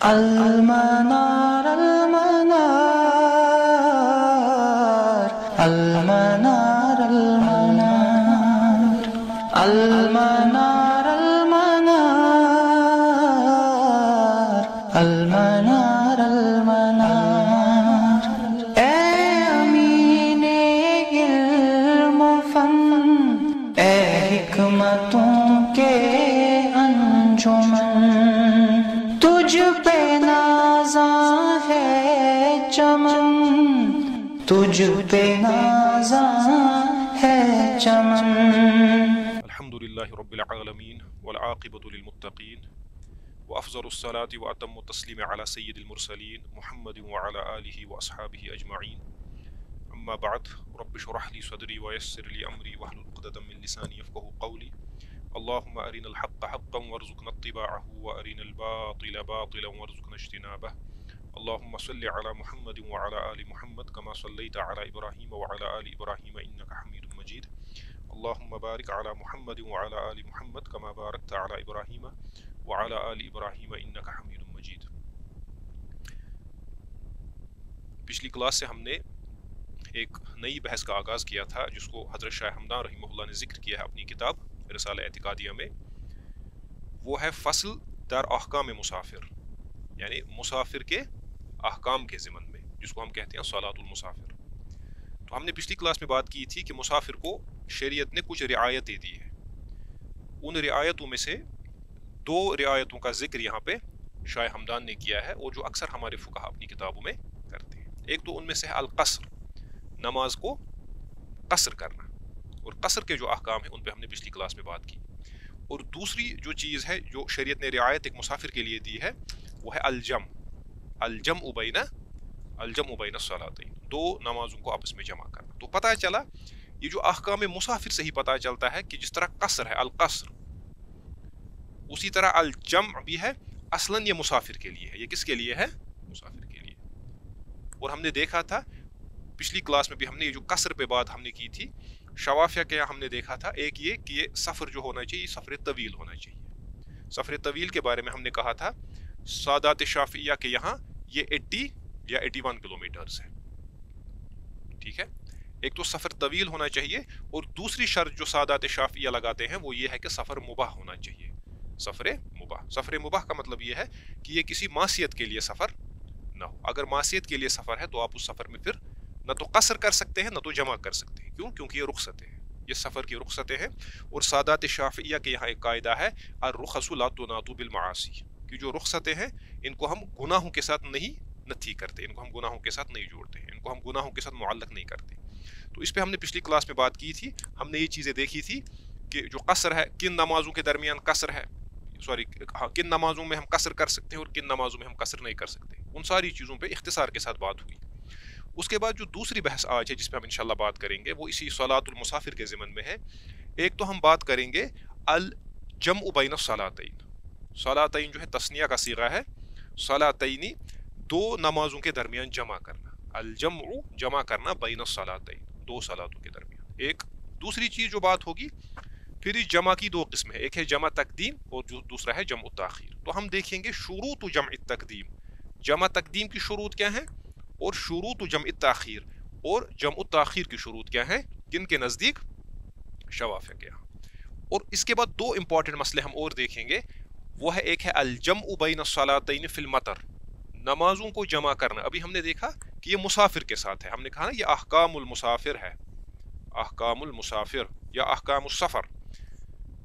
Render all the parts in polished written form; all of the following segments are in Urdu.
المنار المنار المنار المنار المنار المنار المنار المنار اے امین علم و فن، اے حکمتوں کے انجمن، تجھ پہ نازاں ہے چمن، تجھ پہ نازاں ہے چمن۔ الحمد للہ رب العالمین والعاقبۃ للمتقین وافضل الصلاة واتم التسلیم علی سید المرسلین محمد وعلی آلہ واصحابہ اجمعین، اما بعد رب اشرح لی صدری ویسر لی امری واحلل عقدۃ من لسانی یفقهوا قولی، اللهم ارنا الحق حقا وارزقنا اتباعه وارنا الباطل باطلا وارزقنا اجتنابه، اللهم صل على محمد وعلى آل محمد كما صليت على إبراهيم وعلى آل إبراهيم إنك حميد مجيد، اللهم بارك على محمد وعلى آل محمد كما باركت على إبراهيم وعلى آل إبراهيم إنك حميد مجيد۔ پچھلی کلاس سے ہم نے ایک نئی بحث کا آغاز کیا تھا جس کو حضرت شاہ ہمدان رحمہ اللہ نے ذکر کیا ہے اپنی کتاب رسالہ اعتقادیہ میں، وہ ہے فصل در احکام مسافر، یعنی مسافر کے احکام کے ضمن میں، جس کو ہم کہتے ہیں صلاۃ المسافر۔ تو ہم نے پچھلی کلاس میں بات کی تھی کہ مسافر کو شریعت نے کچھ رعایتیں دی ہیں، ان رعایتوں میں سے دو رعایتوں کا ذکر یہاں پہ شاہ ہمدان نے کیا ہے، اور جو اکثر ہمارے فقہا اپنی کتابوں میں کرتے ہیں۔ ایک تو ان میں سے ہے القصر، نماز کو قصر کرنا، اور قصر کے جو احکام ہیں ان پہ ہم نے پچھلی کلاس میں بات کی۔ اور دوسری جو چیز ہے جو شریعت نے رعایت ایک مسافر کے لیے دی ہے وہ ہے الجمع بین الصلاتین، دو نمازوں کو آپس میں جمع کرنا۔ تو پتہ چلا یہ جو احکام مسافر سے ہی پتہ چلتا ہے کہ جس طرح قصر ہے القصر، اسی طرح الجمع بھی ہے، اصلاً یہ مسافر کے لیے ہے۔ یہ کس کے لیے ہے؟ مسافر کے لیے۔ اور ہم نے دیکھا تھا پچھلی کلاس میں بھی ہم نے یہ جو قصر پہ بات ہم نے کی تھی، شوافیہ کے ہم نے دیکھا تھا ایک یہ کہ یہ سفر جو ہونا چاہیے سفر طویل ہونا چاہیے۔ سفر طویل کے بارے میں ہم نے کہا تھا سادات شافعیہ کے یہاں یہ 80 یا 81 کلومیٹرز ہے، ٹھیک ہے۔ ایک تو سفر طویل ہونا چاہیے، اور دوسری شرط جو سادات شافعیہ لگاتے ہیں وہ یہ ہے کہ سفر مباح ہونا چاہیے۔ سفر مباح کا مطلب یہ ہے کہ یہ کسی معصیت کے لیے سفر نہ ہو۔ اگر معصیت کے لیے سفر ہے تو آپ اس سفر میں پھر نہ تو قصر کر سکتے ہیں نہ تو جمع کر سکتے ہیں۔ کیوں؟ کیونکہ یہ رخصتیں ہیں، یہ سفر کی رخصتیں ہیں۔ اور سادات شافعیہ کے یہاں ایک قاعدہ ہے الرخص لا تناط بالمعاصی، کہ جو رخصتیں ہیں ان کو ہم گناہوں کے ساتھ نہیں کرتے، ان کو ہم گناہوں کے ساتھ نہیں جوڑتے ہیں، ان کو ہم گناہوں کے ساتھ معلق نہیں کرتے۔ تو اس پہ ہم نے پچھلی کلاس میں بات کی تھی، ہم نے یہ چیزیں دیکھی تھی کہ جو قصر ہے کن نمازوں کے درمیان قصر ہے، کن نمازوں میں ہم قصر کر سکتے ہیں اور کن نمازوں میں ہم قصر نہیں کر سکتے۔ ان ساری چیزوں پہ اختصار کے ساتھ بات ہوئی۔ اس کے بعد جو دوسری بحث آج ہے جس پہ ہم انشاءاللہ بات کریں گے وہ اسی صلاۃ المسافر کے ضمن میں ہے۔ ایک تو ہم بات کریں گے الجمع بین الصلاتین، صلاتین جو ہے تثنیہ کا صیغہ ہے، صلاتین دو نمازوں کے درمیان جمع کرنا، الجمع جمع کرنا بین الصلاتین دو صلاتوں کے درمیان۔ ایک دوسری چیز جو بات ہوگی پھر اس جمع کی دو قسم ہے، ایک ہے جمع تقدیم اور جو دوسرا ہے جمع تاخیر۔ تو ہم دیکھیں گے شروط جمع تقدیم، جمع تقدیم کی شروط کیا ہیں، اور شروط جمع تاخیر، اور جمع تاخیر کی شروط کیا ہیں کن کے نزدیک؟ شوافیہ کے یہاں۔ اور اس کے بعد دو امپورٹنٹ مسئلے ہم اور دیکھیں گے، وہ ہے ایک ہے الجمع بین الصلاتین فی المطر، نمازوں کو جمع کرنا۔ ابھی ہم نے دیکھا کہ یہ مسافر کے ساتھ ہے، ہم نے کہا نا یہ احکام المسافر ہے، احکام المسافر یا احکام السفر۔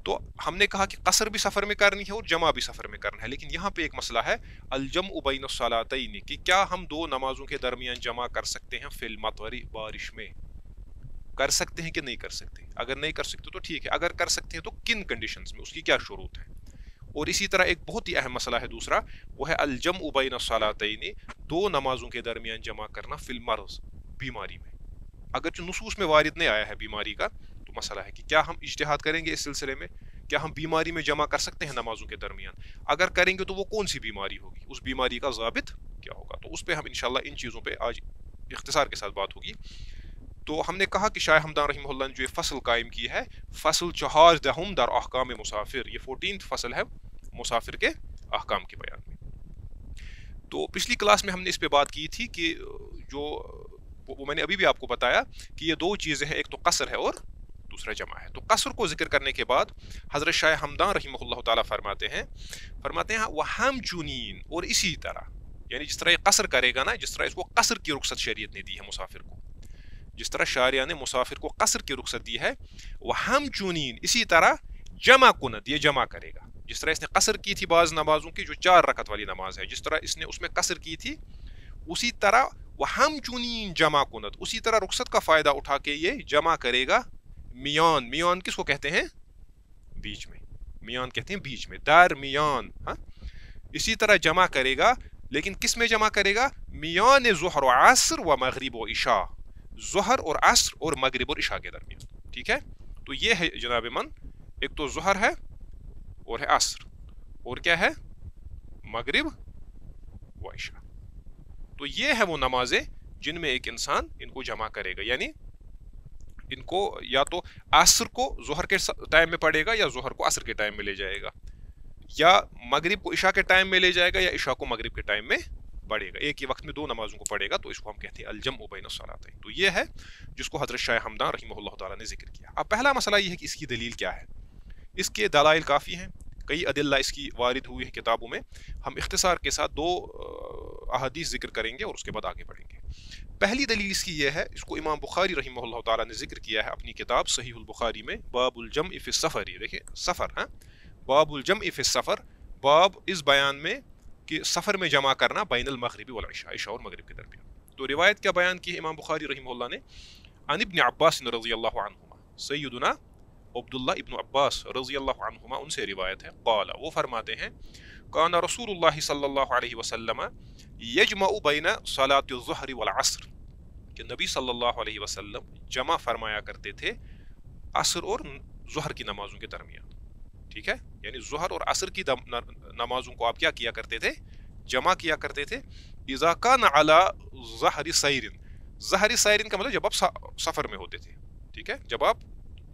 تو ہم نے کہا کہ قصر بھی سفر میں کرنی ہے اور جمع بھی سفر میں کرنا ہے، لیکن یہاں پہ ایک مسئلہ ہے الجمع بین الصلاتین، کہ کیا ہم دو نمازوں کے درمیان جمع کر سکتے ہیں فی المطر، بارش میں کر سکتے ہیں کہ نہیں کر سکتے؟ اگر نہیں کر سکتے تو ٹھیک ہے، اگر کر سکتے ہیں تو کن کنڈیشنز میں، اس کی کیا شروط ہے؟ اور اسی طرح ایک بہت ہی اہم مسئلہ ہے دوسرا، وہ ہے الجمع بین الصلاتین، دو نمازوں کے درمیان جمع کرنا فی المرض، بیماری میں۔ اگرچہ نصوص میں وارد نہیں آیا ہے بیماری کا، تو مسئلہ ہے کہ کیا ہم اجتہاد کریں گے اس سلسلے میں، کیا ہم بیماری میں جمع کر سکتے ہیں نمازوں کے درمیان؟ اگر کریں گے تو وہ کون سی بیماری ہوگی، اس بیماری کا ضابط کیا ہوگا؟ تو اس پہ ہم انشاءاللہ ان چیزوں پہ آج اختصار کے ساتھ بات ہوگی۔ تو ہم نے کہا کہ شاہ ہمدان رحمہ اللہ نے جو یہ فصل قائم کی ہے، فصل 14 در احکام مسافر، یہ 14th فصل ہے مسافر کے احکام کے بیان میں۔ تو پچھلی کلاس میں ہم نے اس پہ بات کی تھی کہ جو وہ میں نے ابھی بھی آپ کو بتایا کہ یہ دو چیزیں ہیں، ایک تو قصر ہے اور دوسرا جمع ہے. تو قصر کو ذکر کرنے کے بعد حضرت شاہ ہمدان رحمہ اللہ تعالیٰ فرماتے ہیں وَہَمْ چُنین، اور اسی طرح، یعنی جس طرح یہ قصر کرے گا نا، جس طرح اس کو قصر کی رخصت شریعت نے دی ہے مسافر کو، جس طرح شارعہ نے مسافر کو قصر کی رخصت دی ہے، وَہَمْ چُنین، اسی طرح جمع کند، یہ جمع کرے گا. جس طرح اس نے قصر کی تھی بعض نمازوں کی جو 4 رکعت والی نماز ہے، جس طرح اس نے اس میں قصر کی تھی، اسی طرح وَہَمْ چُنین جمع کند، اسی طرح رخصت کا فائدہ اٹھا کے یہ جمع کرے گا. میان کس کو کہتے ہیں؟ بیچ میں. میان کہتے ہیں بیچ میں، درمیان. اسی طرح جمع کرے گا، لیکن کس میں جمع کرے گا؟ میان ظہر و عصر و مغرب و عشاء، ظہر اور عصر اور مغرب اور عشاء کے درمیان. ٹھیک ہے، تو یہ ہے جناب من، ایک تو ظہر ہے اور ہے عصر، اور کیا ہے؟ مغرب و عشاء. تو یہ ہے وہ نمازیں جن میں ایک انسان ان کو جمع کرے گا، یعنی ان کو یا تو عصر کو ظہر کے ٹائم میں پڑھے گا، یا ظہر کو عصر کے ٹائم میں لے جائے گا، یا مغرب کو عشاء کے ٹائم میں لے جائے گا، یا عشاء کو مغرب کے ٹائم میں پڑھے گا. ایک ہی وقت میں 2 نمازوں کو پڑھے گا، تو اس کو ہم کہتے ہیں الجمع بین الصلاتین. تو یہ ہے جس کو حضرت شاہ ہمدان رحمہ اللہ تعالیٰ نے ذکر کیا. اب پہلا مسئلہ یہ ہے کہ اس کی دلیل کیا ہے. اس کے دلائل کافی ہیں، کئی ادلہ اس کی وارد ہوئی ہیں کتابوں میں. ہم اختصار کے ساتھ 2 احادیث ذکر کریں گے اور اس کے بعد آگے بڑھیں گے. پہلی دلیل اس کی یہ ہے، اس کو امام بخاری رحمہ اللہ تعالیٰ نے ذکر کیا ہے اپنی کتاب صحیح البخاری میں، باب الجمع فی السفر. یہ دیکھیں سفر، باب الجمع فی السفر، باب اس بیان میں کہ سفر میں جمع کرنا بین المغرب والعشاء، عشاء اور مغرب کے درمیان. تو روایت کیا بیان کی ہے امام بخاری رحمہ اللہ نے؟ عن ابن عباس رضی اللہ عنہما، سیدنا عبداللہ ابن عباس رضی اللہ عنہما ان سے روایت ہے، قال، وہ فرماتے ہیں، کان رسول اللہ صلی اللہ علیہ وسلم یجمع بین صلاۃ الظہر والعصر، کہ نبی صلی اللہ علیہ وسلم جمع فرمایا کرتے تھے عصر اور ظہر کی نمازوں کے درمیان. ٹھیک ہے، یعنی ظہر اور عصر کی نمازوں کو آپ کیا کیا کرتے تھے؟ جمع کیا کرتے تھے. اذا کان علی ظہر سیر، ظہر سیر کا مطلب جب آپ سفر میں ہوتے تھے. ٹھیک ہے، جب آپ،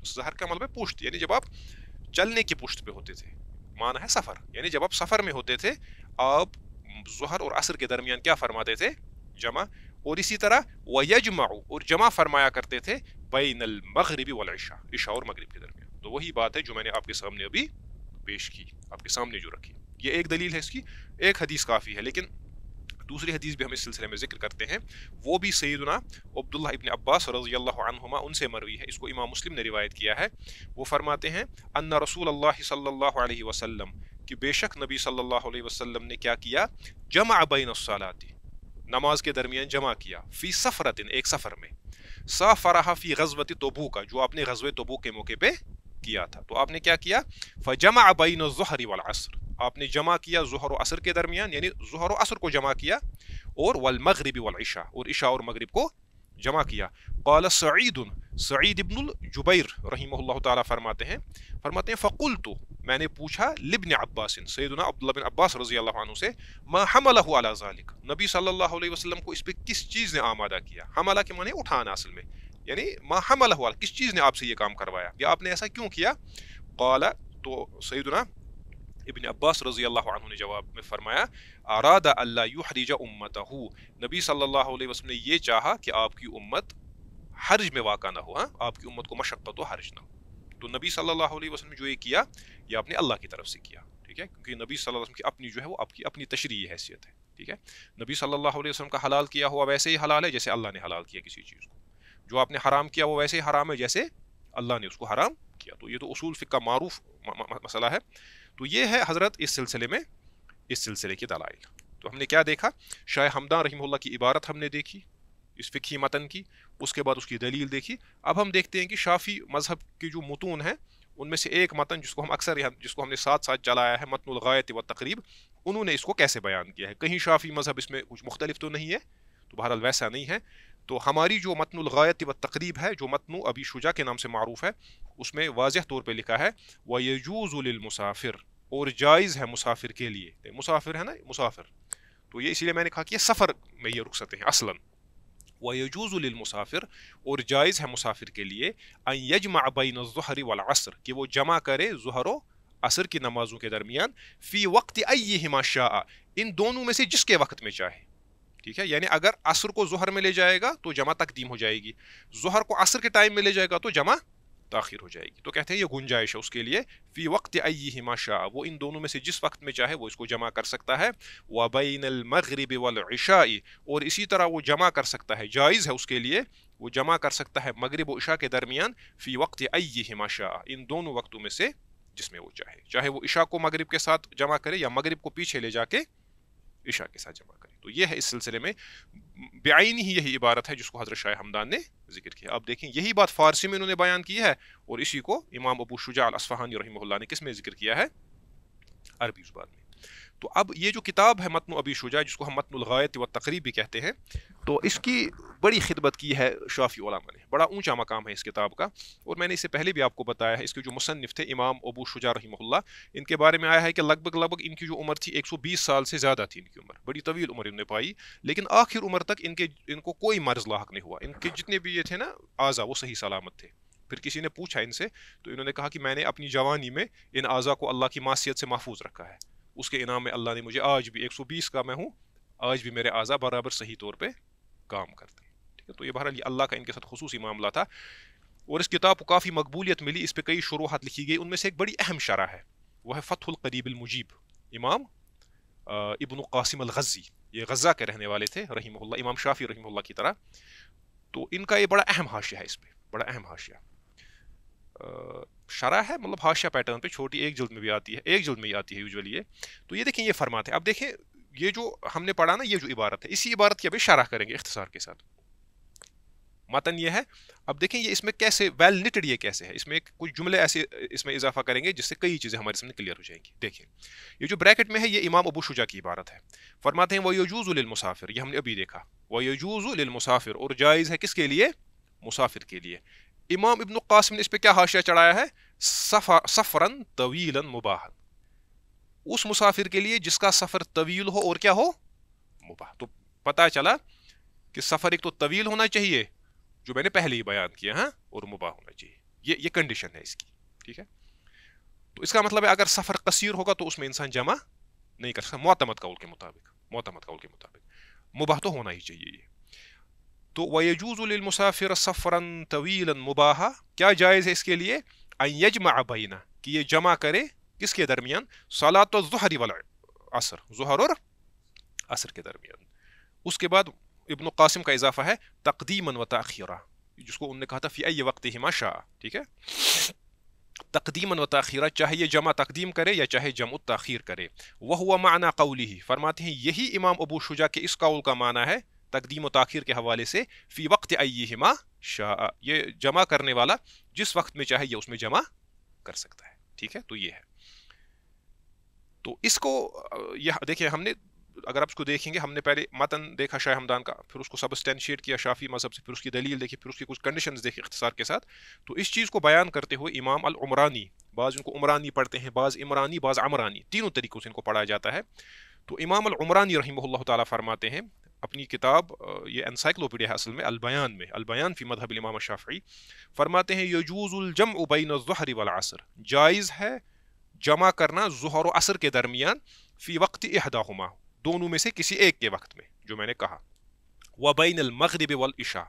ظہر کا مطلب ہے پشت، یعنی جب آپ چلنے کی پشت پہ ہوتے تھے، معنی ہے سفر، یعنی جب آپ سفر میں ہوتے تھے آپ ظہر اور عصر کے درمیان کیا فرماتے تھے؟ جمع. اور اسی طرح وَيَجْمَعُ، اور جمع فرمایا کرتے تھے بین المغرب والعشاء، عشاء اور مغرب کے درمیان. تو وہی بات ہے جو میں نے آپ کے سامنے ابھی پیش کی، آپ کے سامنے جو رکھی. یہ ایک دلیل ہے اس کی، ایک حدیث کافی ہے، لیکن دوسری حدیث بھی ہم اس سلسلے میں ذکر کرتے ہیں. وہ بھی سیدنا عبداللہ ابن عباس رضی اللہ عنہما ان سے مروی ہے، اس کو امام مسلم نے روایت کیا ہے. وہ فرماتے ہیں ان رسول اللہ صلی اللہ علیہ وسلم، کہ بے شک نبی صلی اللہ علیہ وسلم نے کیا کیا؟ جمع بین الصلاۃ، نماز کے درمیان جمع کیا، فی سفرۃ، ایک سفر میں، سافرہ فی غزوۃ تبوک، جو آپ نے غزوہ تبوک کے موقع پہ کیا تھا. تو آپ نے کیا کیا؟ فجمع بین الظہر والعصر، آپ نے جمع کیا ظہر و عصر کے درمیان، یعنی ظہر و عصر کو جمع کیا، اور والمغرب والعشاء، اور عشاء اور مغرب کو جمع کیا. قال سعید ابن الجبیر رحمہ اللہ تعالیٰ فرماتے ہیں فقلت، میں نے پوچھا، لابن عباس، سیدنا عبداللہ بن عباس رضی اللہ عنہ سے، ما حملہ علی ذالک، نبی صلی اللہ علیہ وسلم کو اس پہ کس چیز نے آمادہ کیا؟ حملہ کے معنی اٹھانا اصل میں، یعنی ما حملہ علی، کس چیز نے آپ سے یہ کام کروایا، یا آپ نے ایسا کیوں کیا؟ قال، تو سیدنا ابن عباس رضی اللہ عنہ نے جواب میں فرمایا، اراد اللہ یحرج امتہ، نبی صلی اللہ علیہ وسلم نے یہ چاہا کہ آپ کی امت حرج میں واقع نہ ہو، آپ کی امت کو مشقت و حرج نہ ہو. تو نبی صلی اللہ علیہ وسلم جو یہ کیا، یہ آپ نے اللہ کی طرف سے کیا. ٹھیک ہے، کیونکہ نبی صلی اللہ علیہ وسلم کی اپنی جو ہے وہ آپ کی اپنی تشریعی حیثیت ہے. ٹھیک ہے، نبی صلی اللہ علیہ وسلم کا حلال کیا ہوا ویسے ہی حلال ہے جیسے اللہ نے حلال کیا کسی چیز کو، جو آپ نے حرام کیا وہ ویسے ہی حرام ہے جیسے اللہ نے اس کو حرام کیا. تو یہ تو اصول فقہ کا معروف مسئلہ ہے. تو یہ ہے حضرت اس سلسلے کی دلائل. تو ہم نے کیا دیکھا؟ شاہ ہمدان رحمہ اللہ کی عبارت ہم نے دیکھی اس فقہی متن کی، اس کے بعد اس کی دلیل دیکھی. اب ہم دیکھتے ہیں کہ شافی مذہب کی جو متون ہیں ان میں سے ایک متن جس کو ہم اکثر جس کو ہم نے ساتھ چلایا ہے، متن الغایۃ والتقریب، انہوں نے اس کو کیسے بیان کیا ہے. کہیں شافی مذہب اس میں کچھ مختلف تو نہیں ہے، تو بہرحال ویسا نہیں ہے. تو ہماری جو متن الغایۃ والتقریب ہے، جو متن ابی شجاع کے نام سے معروف ہے، اس میں واضح طور پہ لکھا ہے وَيَجُوزُ لِلْمُسَافِرِ، اور جائز ہے مسافر کے لیے. مسافر ہے نا، مسافر، تو یہ اسی لیے میں نے کہا کہ یہ سفر میں یہ رخصتیں ہیں اصلاً. وَيَجُوزُ لِلْمُسَافِرِ، اور جائز ہے مسافر کے لیے، أَن يَجْمَعَ بَيْنَ الظُّهْرِ وَالْعَصْرِ، کہ وہ جمع کرے ظہر و عصر کی نمازوں کے درمیان فی وقت ایہما شاء ان دونوں میں سے جس کے وقت میں چاہے. ٹھیک ہے, یعنی اگر عصر کو ظہر میں لے جائے گا تو جمع تقدیم ہو جائے گی, ظہر کو عصر کے ٹائم میں لے جائے گا تو جمع تاخیر ہو جائے گی. تو کہتے ہیں یہ گنجائش ہے اس کے لیے فی وقت ایہما شاء, وہ ان دونوں میں سے جس وقت میں چاہے وہ اس کو جمع کر سکتا ہے. وبین المغرب والعشاء, اور اسی طرح وہ جمع کر سکتا ہے, جائز ہے اس کے لیے وہ جمع کر سکتا ہے مغرب و عشاء کے درمیان فی وقت ایہما شاء, ان دونوں وقتوں میں سے جس میں وہ چاہے, چاہے وہ عشاء کو مغرب کے ساتھ جمع کرے یا مغرب کو پیچھے لے جا کے عشاء کے ساتھ جمع کرے. تو یہ ہے اس سلسلے میں بعین ہی یہی عبارت ہے جس کو حضرت شاہ ہمدان نے ذکر کیا. اب دیکھیں یہی بات فارسی میں انہوں نے بیان کی ہے, اور اسی کو امام ابو شجاع الاصفہانی رحمہ اللہ نے کس میں ذکر کیا ہے, عربی زبان میں. تو اب یہ جو کتاب ہے متن ابی شجاع, جس کو ہم متن الغایۃ والتقریب بھی کہتے ہیں, تو اس کی بڑی خدمت کی ہے شافعی علماء نے, بڑا اونچا مقام ہے اس کتاب کا. اور میں نے اس سے پہلے بھی آپ کو بتایا ہے, اس کے جو مصنف تھے امام ابو شجاع رحمہ اللہ, ان کے بارے میں آیا ہے کہ لگ بھگ ان کی جو عمر تھی 120 سال سے زیادہ تھی ان کی عمر, بڑی طویل عمر انہوں نے پائی, لیکن آخر عمر تک ان کو کوئی مرض لاحق نہیں ہوا. ان کے جتنے بھی یہ تھے نا اعضاء وہ صحیح سلامت تھے. پھر کسی نے پوچھا ان سے, تو انہوں نے کہا کہ میں نے اپنی جوانی میں ان اعضاء کو اللہ کی معصیت سے محفوظ رکھا ہے, اس کے انعام میں اللہ نے مجھے آج بھی 120 کا میں ہوں, آج بھی میرے اعضاء برابر صحیح طور پہ کام کرتے ہیں. ٹھیک ہے, تو یہ بہرحال اللہ کا ان کے ساتھ خصوصی معاملہ تھا. اور اس کتاب کو کافی مقبولیت ملی, اس پہ کئی شروحات لکھی گئی, ان میں سے ایک بڑی اہم شرح ہے, وہ ہے فتح القریب المجیب, امام ابن قاسم الغزی, یہ غزہ کے رہنے والے تھے رحمہ اللہ, امام شافعی رحمہ اللہ کی طرح. تو ان کا یہ بڑا اہم حاشیہ ہے, اس پہ بڑا اہم حاشیہ شرح ہے, مطلب حاشیہ پیٹرن پہ, چھوٹی ایک جلد میں بھی آتی ہے, ایک جلد میں ہی آتی ہے یوزولی یہ. تو یہ دیکھیں یہ فرماتے ہیں, اب دیکھیں یہ جو ہم نے پڑھا نا, یہ جو عبارت ہے, اسی عبارت کی ابھی شرح کریں گے اختصار کے ساتھ. متن یہ ہے, اب دیکھیں یہ اس میں کیسے ویل نٹڈ, یہ کیسے ہے, اس میں کچھ جملے ایسے اس میں اضافہ کریں گے جس سے کئی چیزیں ہمارے سامنے کلیئر ہو جائیں گی. دیکھیں یہ جو بریکٹ میں ہے یہ امام ابو شجاع کی عبارت ہے. فرماتے ہیں وَيَجُوزُ لِلْمُسَافِرِ, یہ ہم نے ابھی دیکھا, وَيَجُوزُ لِلْمُسَافِرِ, اور جائز ہے کس کے لیے, مسافر کے لیے. امام ابن قاسم نے اس پہ کیا حاشیہ چڑھایا ہے, سفراً طویلاً مباحً, اس مسافر کے لیے جس کا سفر طویل ہو اور کیا ہو, مباح. تو پتہ چلا کہ سفر ایک تو طویل ہونا چاہیے جو میں نے پہلے ہی بیان کیا, ہاں, اور مباح ہونا چاہیے, یہ کنڈیشن ہے اس کی. ٹھیک ہے, تو اس کا مطلب ہے اگر سفر قصیر ہوگا تو اس میں انسان جمع نہیں کر سکتا, معتمد قول کے مطابق, مباح تو ہونا ہی چاہیے یہ. تو وَيَجُوزُ لِلْمُسَافِرِ سَفْرًا طَوِيلًا مُبَاحًا, کیا جائز ہے اس کے لیے, أَن يَجْمَعَ بَيْنَ, کہ یہ جمع کرے کس کے درمیان, صلاۃ الظہر والعصر, ظہر اور عصر کے درمیان. اس کے بعد ابن قاسم کا اضافہ ہے تقدیماً و تاخیرا, جس کو انہوں نے کہا تھا فی ای وقتہما شاء. ٹھیک ہے, تقدیماً و تاخیرا, چاہے یہ جمع تقدیم کرے یا چاہے جمع تاخیر کرے. وَهُوَ معنى قوله, فرماتے ہیں یہی امام ابو شجاع کے اس قول کا معنی ہے تقدیم و تاخیر کے حوالے سے, فی وقت ایہما شاء, یہ جمع کرنے والا جس وقت میں چاہے یہ اس میں جمع کر سکتا ہے. ٹھیک ہے, تو یہ ہے. تو اس کو یہ دیکھیں, ہم نے اگر آپ اس کو دیکھیں گے, ہم نے پہلے متن دیکھا شاہ ہمدان کا, پھر اس کو سبسٹینشیٹ کیا شافعی مذہب سے, پھر اس کی دلیل دیکھی, پھر اس کی کچھ کنڈیشنز دیکھی اختصار کے ساتھ. تو اس چیز کو بیان کرتے ہوئے امام العمرانی, بعض ان کو عمرانی پڑھتے ہیں, بعض عمرانی, بعض عمرانی, تینوں طریقوں سے ان کو پڑھا جاتا ہے. تو امام العمرانی رحمہ اللہ تعالیٰ فرماتے ہیں اپنی کتاب, یہ انسائکلوپیڈیا ہے اصل میں, البیان میں, البیان فی مذہب الامام الشافعی, فرماتے ہیں یجوز الجمع بین الظہر والعصر, جائز ہے جمع کرنا ظہر و عصر کے درمیان, فی وقت احداہما, دونوں میں سے کسی ایک کے وقت میں, جو میں نے کہا. وبین المغرب والعشاء,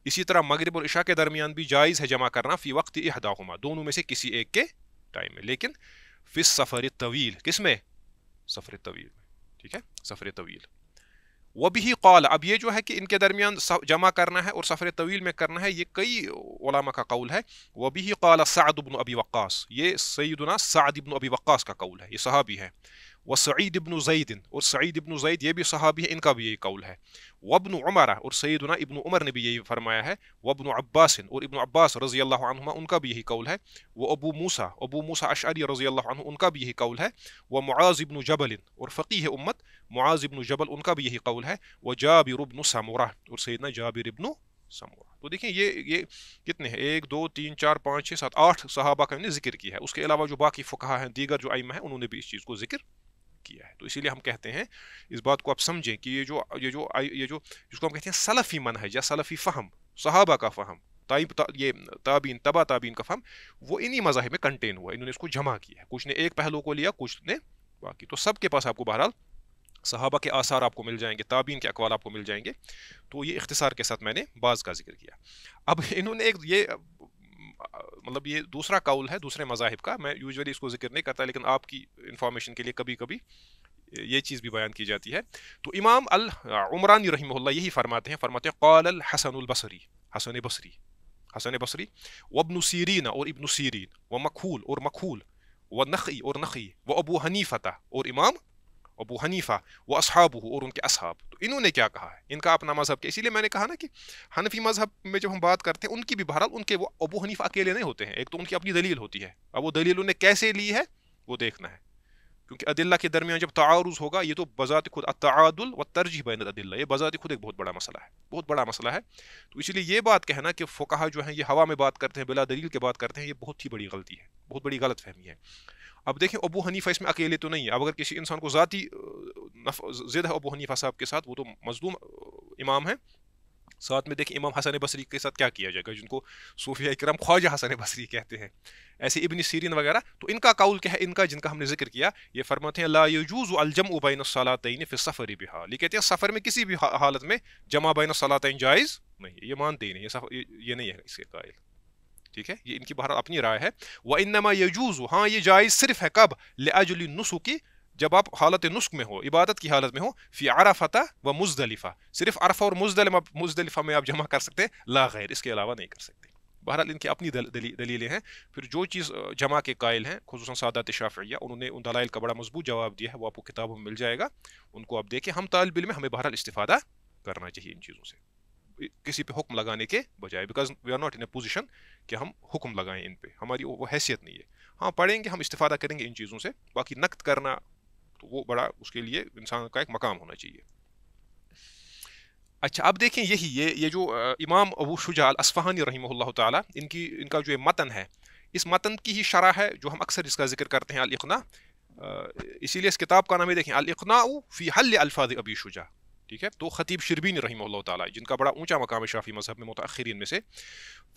اسی طرح مغرب اور عشاء کے درمیان بھی جائز ہے جمع کرنا, فی وقت احداہما, دونوں میں سے کسی ایک کے ٹائم میں, لیکن فی السفر الطویل, کس میں, سفر طویل میں. ٹھیک ہے, سفر طویل. وبہ قال, اب یہ جو ہے کہ ان کے درمیان جمع کرنا ہے اور سفر طویل میں کرنا ہے, یہ کئی علماء کا قول ہے. وبہ قال سعد بن ابی وقاص, یہ سیدنا سعد بن ابی وقاص کا قول ہے, یہ صحابی ہے. وسعید بن زید, اور سعید بن زید یہ بھی صحابی ہے, ان کا بھی یہی قول ہے. وابن عمر, اور سیدنا ابن عمر نے بھی یہی فرمایا ہے. وابن عباس, اور ابن عباس رضی اللہ عنہما, ان کا بھی یہی قول ہے. وابو موسیٰ اشعری رضی اللہ عنہ, ان کا بھی یہی قول ہے. ومعاذ بن جبل, اور فقیہ امت معاذ بن جبل, ان کا بھی یہی قول ہے. وجابر بن سمورہ, اور سیدنا جابر بن سمورہ. تو دیکھیں یہ کتنے ہیں, 1 2 3 4 5 6 7 8 صحابہ کا انہوں نے ذکر کیا ہے. اس کے علاوہ جو باقی فقہا ہیں, دیگر جو ائمہ ہیں, انہوں نے بھی اس چیز کو ذکر کیا ہے. تو اسی لیے ہم کہتے ہیں, اس بات کو آپ سمجھیں کہ یہ جو جس کو ہم کہتے ہیں سلفی منہج یا سلفی فہم, صحابہ کا فہم, یہ تابعین تبا تابعین کا فہم وہ انہی مذاہب میں کنٹین ہوا, انہوں نے اس کو جمع کیا ہے, کچھ نے ایک پہلو کو لیا, کچھ نے باقی. تو سب کے پاس آپ کو بہرحال صحابہ کے آثار آپ کو مل جائیں گے, تابعین کے اقوال آپ کو مل جائیں گے. تو یہ اختصار کے ساتھ میں نے بعض کا ذکر کیا. اب انہوں نے ایک یہ مطلب یہ دوسرا قول ہے دوسرے مذاہب کا, میں یوزولی اس کو ذکر نہیں کرتا, لیکن آپ کی انفارمیشن کے لیے کبھی کبھی یہ چیز بھی بیان کی جاتی ہے. تو امام العمرانی رحمہ اللہ یہی فرماتے ہیں قال الحسن البصری, حسن بصری وابن سیرین اور ابن سیرین ومکحول اور مکحول ونخعی اور نخعی وابو حنیفہ اور امام ابو حنیفہ و اصحابہ اور ان کے اصحاب. تو انہوں نے کیا کہا ہے, ان کا اپنا مذہب کیا. اسی لیے میں نے کہا نا کہ حنفی مذہب میں جب ہم بات کرتے ہیں ان کی بھی بہرحال ان کے وہ ابو حنیفہ اکیلے نہیں ہوتے ہیں, ایک تو ان کی اپنی دلیل ہوتی ہے, اب وہ دلیل انہیں کیسے لی ہے وہ دیکھنا ہے, کیونکہ ادلہ کے درمیان جب تعارض ہوگا یہ تو بذات خود التعادل والترجیح بین الادلہ, یہ بذات خود ایک بہت بڑا مسئلہ ہے, بہت بڑا مسئلہ ہے. تو اسی لیے یہ بات کہنا کہ فقہا جو ہیں یہ ہوا میں بات کرتے ہیں, بلا دلیل کے بات کرتے ہیں, یہ بہت ہی بڑی غلطی ہے, بہت بڑی غلط فہمی ہے. اب دیکھیں ابو حنیفہ اس میں اکیلے تو نہیں ہے, اب اگر کسی انسان کو ذاتی ضد ہے ابو حنیفہ صاحب کے ساتھ, وہ تو مظلوم امام ہیں. ساتھ میں دیکھیں امام حسن بصری کے ساتھ کیا کیا جائے گا, جن کو صوفیہ کرام خواجہ حسن بصری کہتے ہیں, ایسے ابن سیرین وغیرہ. تو ان کا قول کیا ہے, ان کا جن کا ہم نے ذکر کیا, یہ فرماتے ہیں لا یجوز الجمع بین الصلاتین فی السفر بحال, یہ کہتے ہیں سفر میں کسی بھی حالت میں جمع بین الصلاتین جائز نہیں, یہ مانتے ہی نہیں, یہ نہیں ہے اس کے قائل. ٹھیک ہے, یہ ان کی بہرحال اپنی رائے ہے. وَإِنَّمَا يَجُوزُ, ہاں یہ جائز صرف ہے کب, لِأَجْلِ النُّسُكِ, جب آپ حالت نسک میں ہو, عبادت کی حالت میں ہو, فی عرفہ و مزدلفہ, صرف عرفہ اور مزدلفہ میں آپ جمع کر سکتے ہیں, لا غیر, اس کے علاوہ نہیں کر سکتے. بہرحال ان کی اپنی دلیلیں ہیں. پھر جو چیز جمع کے قائل ہیں خصوصاً سادات شافعیہ, انہوں نے ان دلائل کا بڑا مضبوط جواب دیا ہے, وہ آپ کو کتابوں میں مل جائے گا, ان کو آپ دیکھیں. ہم طالب علم ہمیں بہرحال استفادہ کرنا چاہیے ان چیزوں سے, کسی پہ حکم لگانے کے بجائے, because we are not in a position کہ ہم حکم لگائیں ان پہ, ہماری وہ حیثیت نہیں ہے. ہاں پڑھیں گے, ہم استفادہ کریں گے ان چیزوں سے, باقی نقد کرنا تو وہ بڑا اس کے لیے انسان کا ایک مقام ہونا چاہیے. اچھا اب دیکھیں یہ جو امام ابو شجاع الاصفہانی رحمہ اللہ تعالیٰ, ان کا جو یہ متن ہے, اس متن کی ہی شرح ہے جو ہم اکثر اس کا ذکر کرتے ہیں, الاقناع. اسی لیے اس کتاب کا نام ہے دیکھیں الاقناع فی حل الفاظ ابی شجاع. ٹھیک ہے, تو خطیب شربینی رحمہ اللہ تعالیٰ, جن کا بڑا اونچا مقام ہے شافعی مذہب میں متأخرین میں سے,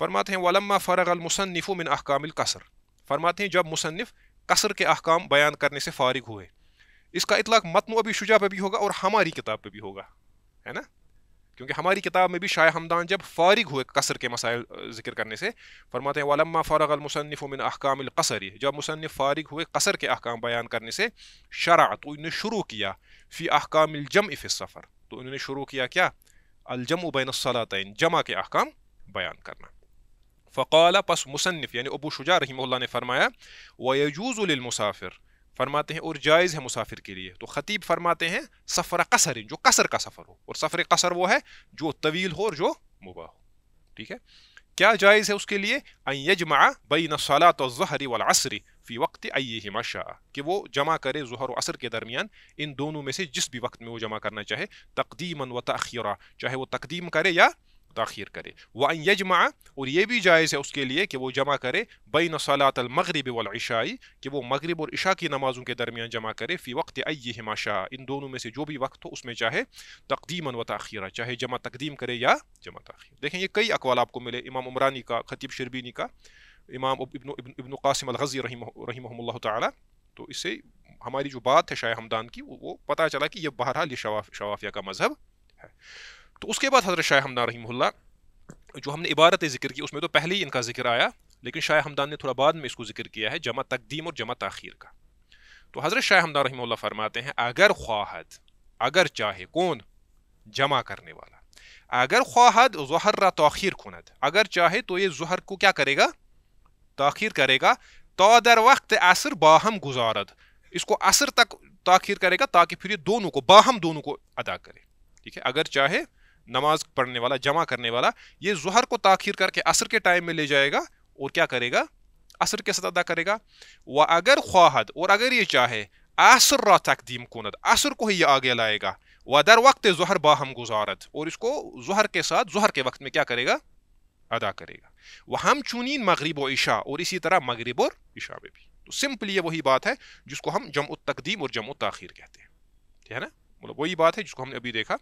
فرماتے ہیں وَلَمَّا فَرَغَ الْمُصَنِّفُ مِنْ أَحْكَامِ الْقَصْرِ, فرماتے ہیں جب مصنف قصر کے احکام بیان کرنے سے فارغ ہوئے. اس کا اطلاق متن ابی شجاع پہ بھی ہوگا اور ہماری کتاب پہ بھی ہوگا, ہے نا, کیونکہ ہماری کتاب میں بھی شاہ ہمدان جب فارغ ہوئے قصر کے مسائل ذکر کرنے سے, فرماتے ہیں وَلَمَّا فَرَغَ الْمُصَنِّفُ مِنْ أَحْكَامِ الْقَصْرِ, جب مصنف فارغ ہوئے قصر کے احکام بیان کرنے سے, شرع, تو انہوں نے شروع کیا فی احکام الجمع فی السفر, تو انہوں نے شروع کیا کیا, الجمع بین الصلاتین, جمع کے احکام بیان کرنا. فقال, پس مصنف یعنی ابو شجاع رحمہ اللہ نے فرمایا وَيَجُوزُ لِلْمُسَافِرِ, فرماتے ہیں اور جائز ہے مسافر کے لیے. تو خطیب فرماتے ہیں سفر قصر, جو قصر کا سفر ہو, اور سفر قصر وہ ہے جو طویل ہو اور جو مباح ہو. ٹھیک ہے, کیا جائز ہے اس کے لیے, ان یجمع بین الصلاۃ والظہر والعصر فی وقت ایہما شاء, کہ وہ جمع کرے ظہر و عصر کے درمیان ان دونوں میں سے جس بھی وقت میں وہ جمع کرنا چاہے, تقدیما و تاخیرا, چاہے وہ تقدیم کرے یا تاخیر کرے. وان یجمع, اور یہ بھی جائز ہے اس کے لیے کہ وہ جمع کرے بین صلاۃ المغرب والعشاء, کہ وہ مغرب اور عشاء کی نمازوں کے درمیان جمع کرے, فی وقت ایہما شاء, ان دونوں میں سے جو بھی وقت ہو اس میں چاہے تقدیما و تاخیرا, چاہے جمع تقدیم کرے یا جمع تاخیر. دیکھیں یہ کئی اقوال آپ کو ملے, امام عمرانی کا, خطیب شربینی کا, امام ابن قاسم الغزی رحمہ اللہ تعالی. تو اس سے ہماری جو بات ہے شاہ ہمدان کی وہ پتہ چلا کہ یہ بہرحال یہ شوافیہ کا مذہب ہے. تو اس کے بعد حضرت شاہ ہمدان رحمہ اللہ جو ہم نے عبارت ذکر کی, اس میں تو پہلے ہی ان کا ذکر آیا, لیکن شاہ ہمدان نے تھوڑا بعد میں اس کو ذکر کیا ہے, جمع تقدیم اور جمع تاخیر کا. تو حضرت شاہ ہمدان رحمہ اللہ فرماتے ہیں اگر خواہد, اگر چاہے, کون, جمع کرنے والا, اگر خواہد ظہر را تاخیر کند, اگر چاہے تو یہ ظہر کو کیا کرے گا, تاخیر کرے گا, تا در وقت عصر باہم گزارد, اس کو عصر تک تاخیر کرے گا تاکہ پھر یہ دونوں کو باہم دونوں کو ادا کرے. ٹھیک ہے, اگر چاہے نماز پڑھنے والا, جمع کرنے والا, یہ ظہر کو تاخیر کر کے عصر کے ٹائم میں لے جائے گا اور کیا کرے گا, عصر کے ساتھ ادا کرے گا. و اگر خواہد, اور اگر یہ چاہے, عصر را تقدیم کند, عصر کو ہی یہ آگے لائے گا, و در وقت ظہر باہم گزارت, اور اس کو ظہر کے ساتھ ظہر کے وقت میں کیا کرے گا, ادا کرے گا. وہ ہم چونین مغرب و عشاء, اور اسی طرح مغرب اور عشاء میں بھی. تو سمپلی یہ وہی بات ہے جس کو ہم جمع التقدیم اور جمع التاخیر کہتے ہیں, ہے نا, مطلب وہی بات ہے جس کو ہم نے ابھی دیکھا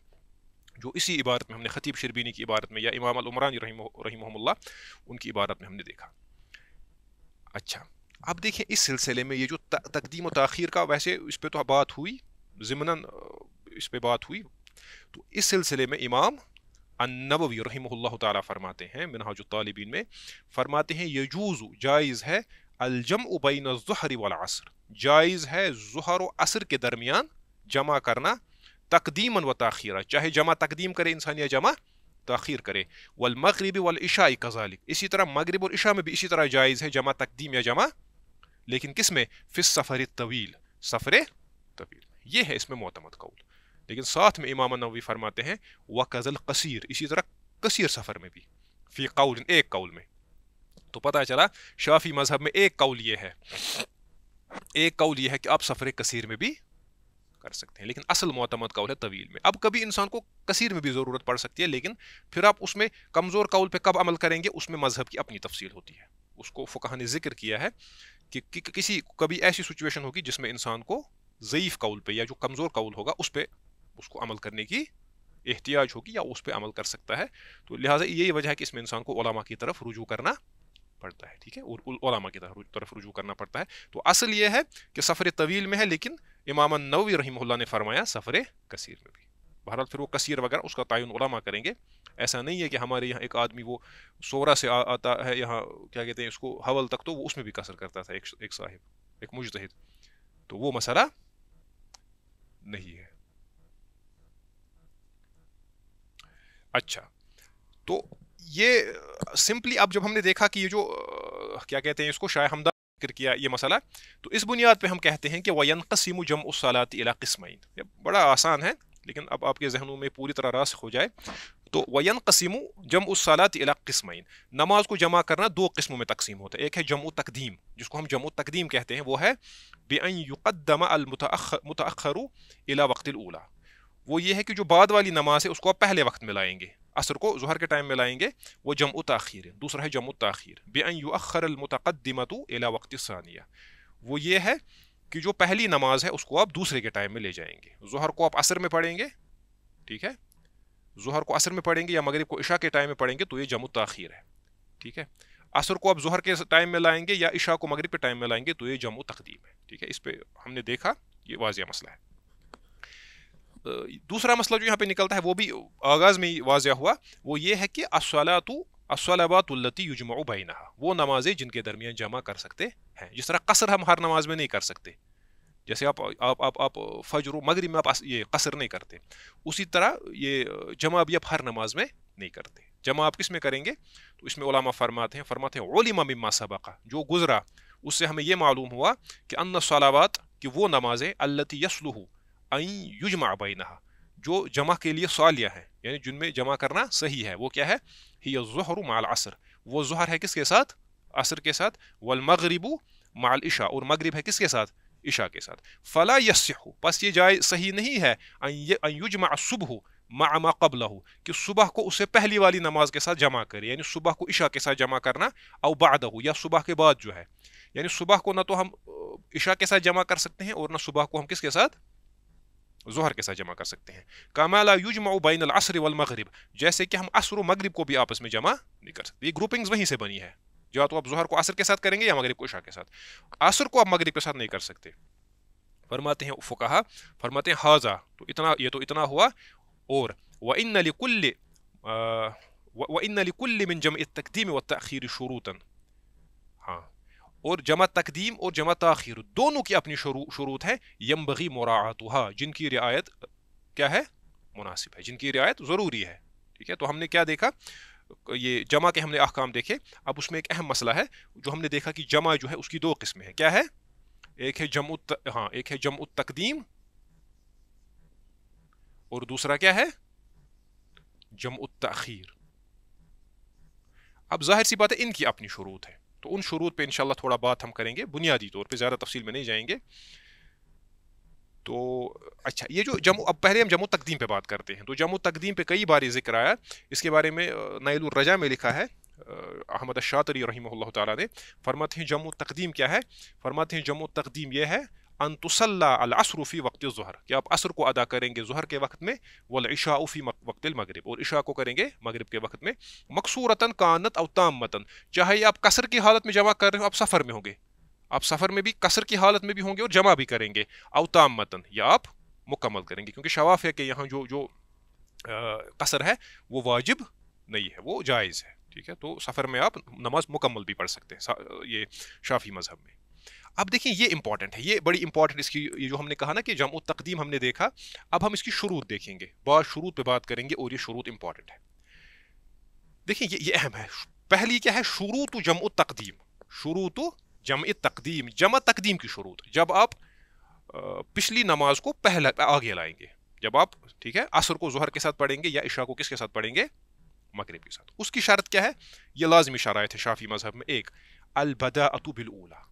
جو اسی عبارت میں ہم نے خطیب شربینی کی عبارت میں یا امام العمرانی رحمہم اللہ ان کی عبارت میں ہم نے دیکھا. اچھا اب دیکھیں اس سلسلے میں یہ جو تقدیم و تاخیر کا، ویسے اس پہ تو بات ہوئی ضمناً، اس پہ بات ہوئی، تو اس سلسلے میں امام النووی رحمہ اللہ تعالیٰ فرماتے ہیں منہاج الطالبین میں، فرماتے ہیں یجوز، جائز ہے، الجمع بین الظہر والعصر، جائز ہے ظہر و عصر کے درمیان جمع کرنا، تقدیما و تاخیرا، چاہے جمع تقدیم کرے انسان یا جمع تاخیر کرے، والمغرب والعشاء کذالک، اسی طرح مغرب اور عشاء میں بھی اسی طرح جائز ہے جمع تقدیم یا جمع، لیکن کس میں؟ فی السفر الطویل، سفر طویل، یہ ہے اس میں معتمد قول. لیکن ساتھ میں امام النووی فرماتے ہیں وَكَذَا الْقَصِيرُ، اسی طرح قصیر سفر میں بھی، فی قول، ایک قول میں. تو پتہ چلا شافعی مذہب میں ایک قول یہ ہے، ایک قول یہ ہے کہ آپ سفر قصیر میں بھی کر سکتے ہیں، لیکن اصل معتمد قول ہے طویل میں. اب کبھی انسان کو قصیر میں بھی ضرورت پڑ سکتی ہے، لیکن پھر آپ اس میں کمزور قول پہ کب عمل کریں گے، اس میں مذہب کی اپنی تفصیل ہوتی ہے. اس کو فقہ نے ذکر کیا ہے کہ کبھی ایسی سچویشن ہوگی جس میں انسان کو ضعیف قول پہ یا جو کمزور قول ہوگا اس پہ اس کو عمل کرنے کی احتیاج ہوگی یا اس پہ عمل کر سکتا ہے. تو لہٰذا یہی وجہ ہے کہ اس میں انسان کو علماء کی طرف رجوع کرنا پڑتا ہے، ٹھیک ہے، اور علماء کی طرف رجوع کرنا پڑتا ہے. تو اصل یہ ہے کہ سفر طویل میں ہے، لیکن امام النووی رحمہ اللہ نے فرمایا سفر قصیر میں بھی. بہرحال پھر وہ قصیر وغیرہ اس کا تعین علماء کریں گے. ایسا نہیں ہے کہ ہمارے یہاں ایک آدمی وہ سورہ سے آتا ہے یہاں کیا کہتے ہیں اس کو حول تک، تو وہ اس میں بھی قصر کرتا تھا، ایک صاحب، ایک مجتہد، تو وہ مسئلہ نہیں ہے. اچھا تو یہ سمپلی اب جب ہم نے دیکھا کہ یہ جو کیا کہتے ہیں اس کو شائع حمدان ذکر کیا یہ مسئلہ، تو اس بنیاد پہ ہم کہتے ہیں کہ وَيَنْقَسِمُ جَمْعُ الصَّلَاةِ إِلَىٰ قِسْمَيْنِ. یہ بڑا آسان ہے لیکن اب آپ کے ذہنوں میں پوری طرح راسخ ہو جائے. تو وَيَنْقَسِمُ جَمْعُ الصَّلَاةِ إِلَىٰ قِسْمَيْنِ، نماز کو جمع کرنا دو قسموں میں تقسیم ہوتا ہے. ایک ہے جمع تقدیم، جس کو ہم جمع تقدیم کہتے ہیں، وہ ہے بِأَنْ يُقَدَّمَ الْمُتَأَخَّرُ إِلَىٰ وَقْتِ الْأُولَىٰ. وہ یہ ہے کہ جو بعد والی نماز ہے اس کو آپ پہلے وقت میں لائیں گے، عصر کو ظہر کے ٹائم میں لائیں گے، وہ جمع تاخیر ہے. دوسرا ہے جمع تاخیر بِأَنْ يُؤَخَّرَ الْمُتَقَدِّمَةُ إِلَىٰ وَقْتِ الثَّانِيَةِ. وہ یہ ہے کہ جو پہلی نماز ہے اس کو آپ دوسرے کے ٹائم میں لے جائیں گے. ظہر کو آپ عصر میں پڑھیں گے، ٹھیک ہے، ظہر کو عصر میں پڑھیں گے یا مغرب کو عشاء کے ٹائم میں پڑھیں گے، تو یہ جمع تاخیر ہے، ٹھیک ہے. عصر کو آپ ظہر کے ٹائم میں لائیں گے یا عشاء کو مغرب کے ٹائم میں لائیں گے، تو یہ جمع تقدیم ہے، ٹھیک ہے. اس پہ ہم نے دیکھا یہ واضح مسئلہ ہے. دوسرا مسئلہ جو یہاں پہ نکلتا ہے وہ بھی آغاز میں ہی واضح ہوا، وہ یہ ہے کہ الصلاۃ التی یجمع بینہا، وہ نمازیں جن کے درمیان جمع کر سکتے ہیں. جس طرح قصر ہم ہر نماز میں نہیں کر سکتے، جیسے آپ فجر و مغرب میں آپ یہ قصر نہیں کرتے، اسی طرح یہ جمع بھی آپ ہر نماز میں نہیں کرتے. جمع آپ کس میں کریں گے؟ تو اس میں علماء فرماتے ہیں علم مما سبق، جو گزرا اس سے ہمیں یہ معلوم ہوا کہ ان الصلاوات، کہ وہ نمازیں التی یصلح ان یجمع بینہا، جو جمع کے لیے صالح ہیں، یعنی جن میں جمع کرنا صحیح ہے، وہ کیا ہے؟ ہی الظہر مع العصر، وہ ظہر ہے کس کے ساتھ؟ عصر کے ساتھ. والمغرب مع العشاء، اور مغرب ہے کس کے ساتھ؟ عشاء کے ساتھ. فلا یصح، پس یہ جائز صحیح نہیں ہے ان یجمع الصبح مع ما قبلہ، کہ صبح کو اس سے پہلی والی نماز کے ساتھ جمع کرے، یعنی صبح کو عشاء کے ساتھ جمع کرنا، او بعدہ، یا صبح کے بعد جو ہے، یعنی صبح کو نہ تو ہم عشاء کے ساتھ جمع کر سکتے ہیں اور نہ صبح کو ہم کس کے ساتھ؟ ظہر کے ساتھ جمع کر سکتے ہیں. کما لا یجمع بین العصر والمغرب، جیسے کہ ہم عصر و مغرب کو بھی آپس میں جمع نہیں کر سکتے. یہ گروپنگز وہیں سے بنی ہے، یا تو آپ ظہر کو عصر کے ساتھ کریں گے یا مغرب کو عشاء کے ساتھ. عصر کو آپ مغرب کے ساتھ نہیں کر سکتے. فرماتے ہیں فقہا، فرماتے ہیں ھذا، تو اتنا، یہ تو اتنا ہوا. اور وَإِنَّ لِكُلِّ مِن جَمْعِ التَّقْدِيمِ وَالتَّأْخِيرِ شُرُوطًا، ہاں، اور جمع تقدیم اور جمع تاخیر دونوں کی اپنی شروط ہیں. ينبغي مراعاتها، جن کی رعایت کیا ہے؟ مناسب ہے، جن کی رعایت ضروری ہے، ٹھیک ہے. تو ہم نے کیا دیکھا؟ یہ جمع کے ہم نے احکام دیکھے. اب اس میں ایک اہم مسئلہ ہے جو ہم نے دیکھا کہ جمع جو ہے اس کی دو قسمیں ہیں. کیا ہے؟ ایک ہے جمع التقدیم، اور دوسرا کیا ہے؟ جمع التاخیر. اب ظاہر سی بات ہے ان کی اپنی شروط ہے، تو ان شروط پہ انشاءاللہ تھوڑا بات ہم کریں گے بنیادی طور پہ، زیادہ تفصیل میں نہیں جائیں گے. تو اچھا، یہ جو اب پہلے ہم جمع تقدیم پہ بات کرتے ہیں. تو جمع تقدیم پہ کئی بار ذکر آیا، اس کے بارے میں نیل الرجا میں لکھا ہے احمد الشاطری رحمہ اللہ تعالیٰ نے. فرماتے ہیں جمع تقدیم کیا ہے؟ فرماتے ہیں جمع تقدیم یہ ہے ان تصلی العصر فی وقت الظہر، کہ آپ عصر کو ادا کریں گے ظہر کے وقت میں، والعشاء فی وقت المغرب، اور عشاء کو کریں گے مغرب کے وقت میں، مقصورتاً کانت او تامتاً، چاہے آپ قصر کی حالت میں جمع کر رہے ہو، آپ سفر میں ہوں گے، آپ سفر میں بھی قصر کی حالت میں بھی ہوں گے اور جمع بھی کریں گے، او تامتاً، یا آپ مکمل کریں گے، کیونکہ شواف ہے کہ یہاں جو قصر ہے وہ واجب نہیں ہے، وہ جائز ہے، ٹھیک ہے، تو سفر میں آپ نماز مکمل بھی پڑھ سکتے ہیں یہ شافعی مذہب میں۔ اب دیکھیں یہ امپورٹنٹ ہے، یہ بڑی امپورٹنٹ، اس کی یہ جو ہم نے کہا نا کہ جمع تقدیم ہم نے دیکھا، اب ہم اس کی شروط دیکھیں گے، بعض شروط پہ بات کریں گے اور یہ شروط امپورٹنٹ ہے۔ دیکھیں یہ اہم ہے، پہلی کیا ہے؟ شروط جمع تقدیم، شروط جمع تقدیم، جمع تقدیم کی شروط، جب آپ پچھلی نماز کو پہلے آگے لائیں گے، جب آپ ٹھیک ہے عصر کو ظہر کے ساتھ پڑھیں گے یا عشاء کو کس کے ساتھ پڑھیں گے؟ مغرب کے ساتھ، اس کی شرط کیا ہے؟ یہ لازمی شرائط ہے شافعی مذہب میں، ایک البداءۃ بالاولی،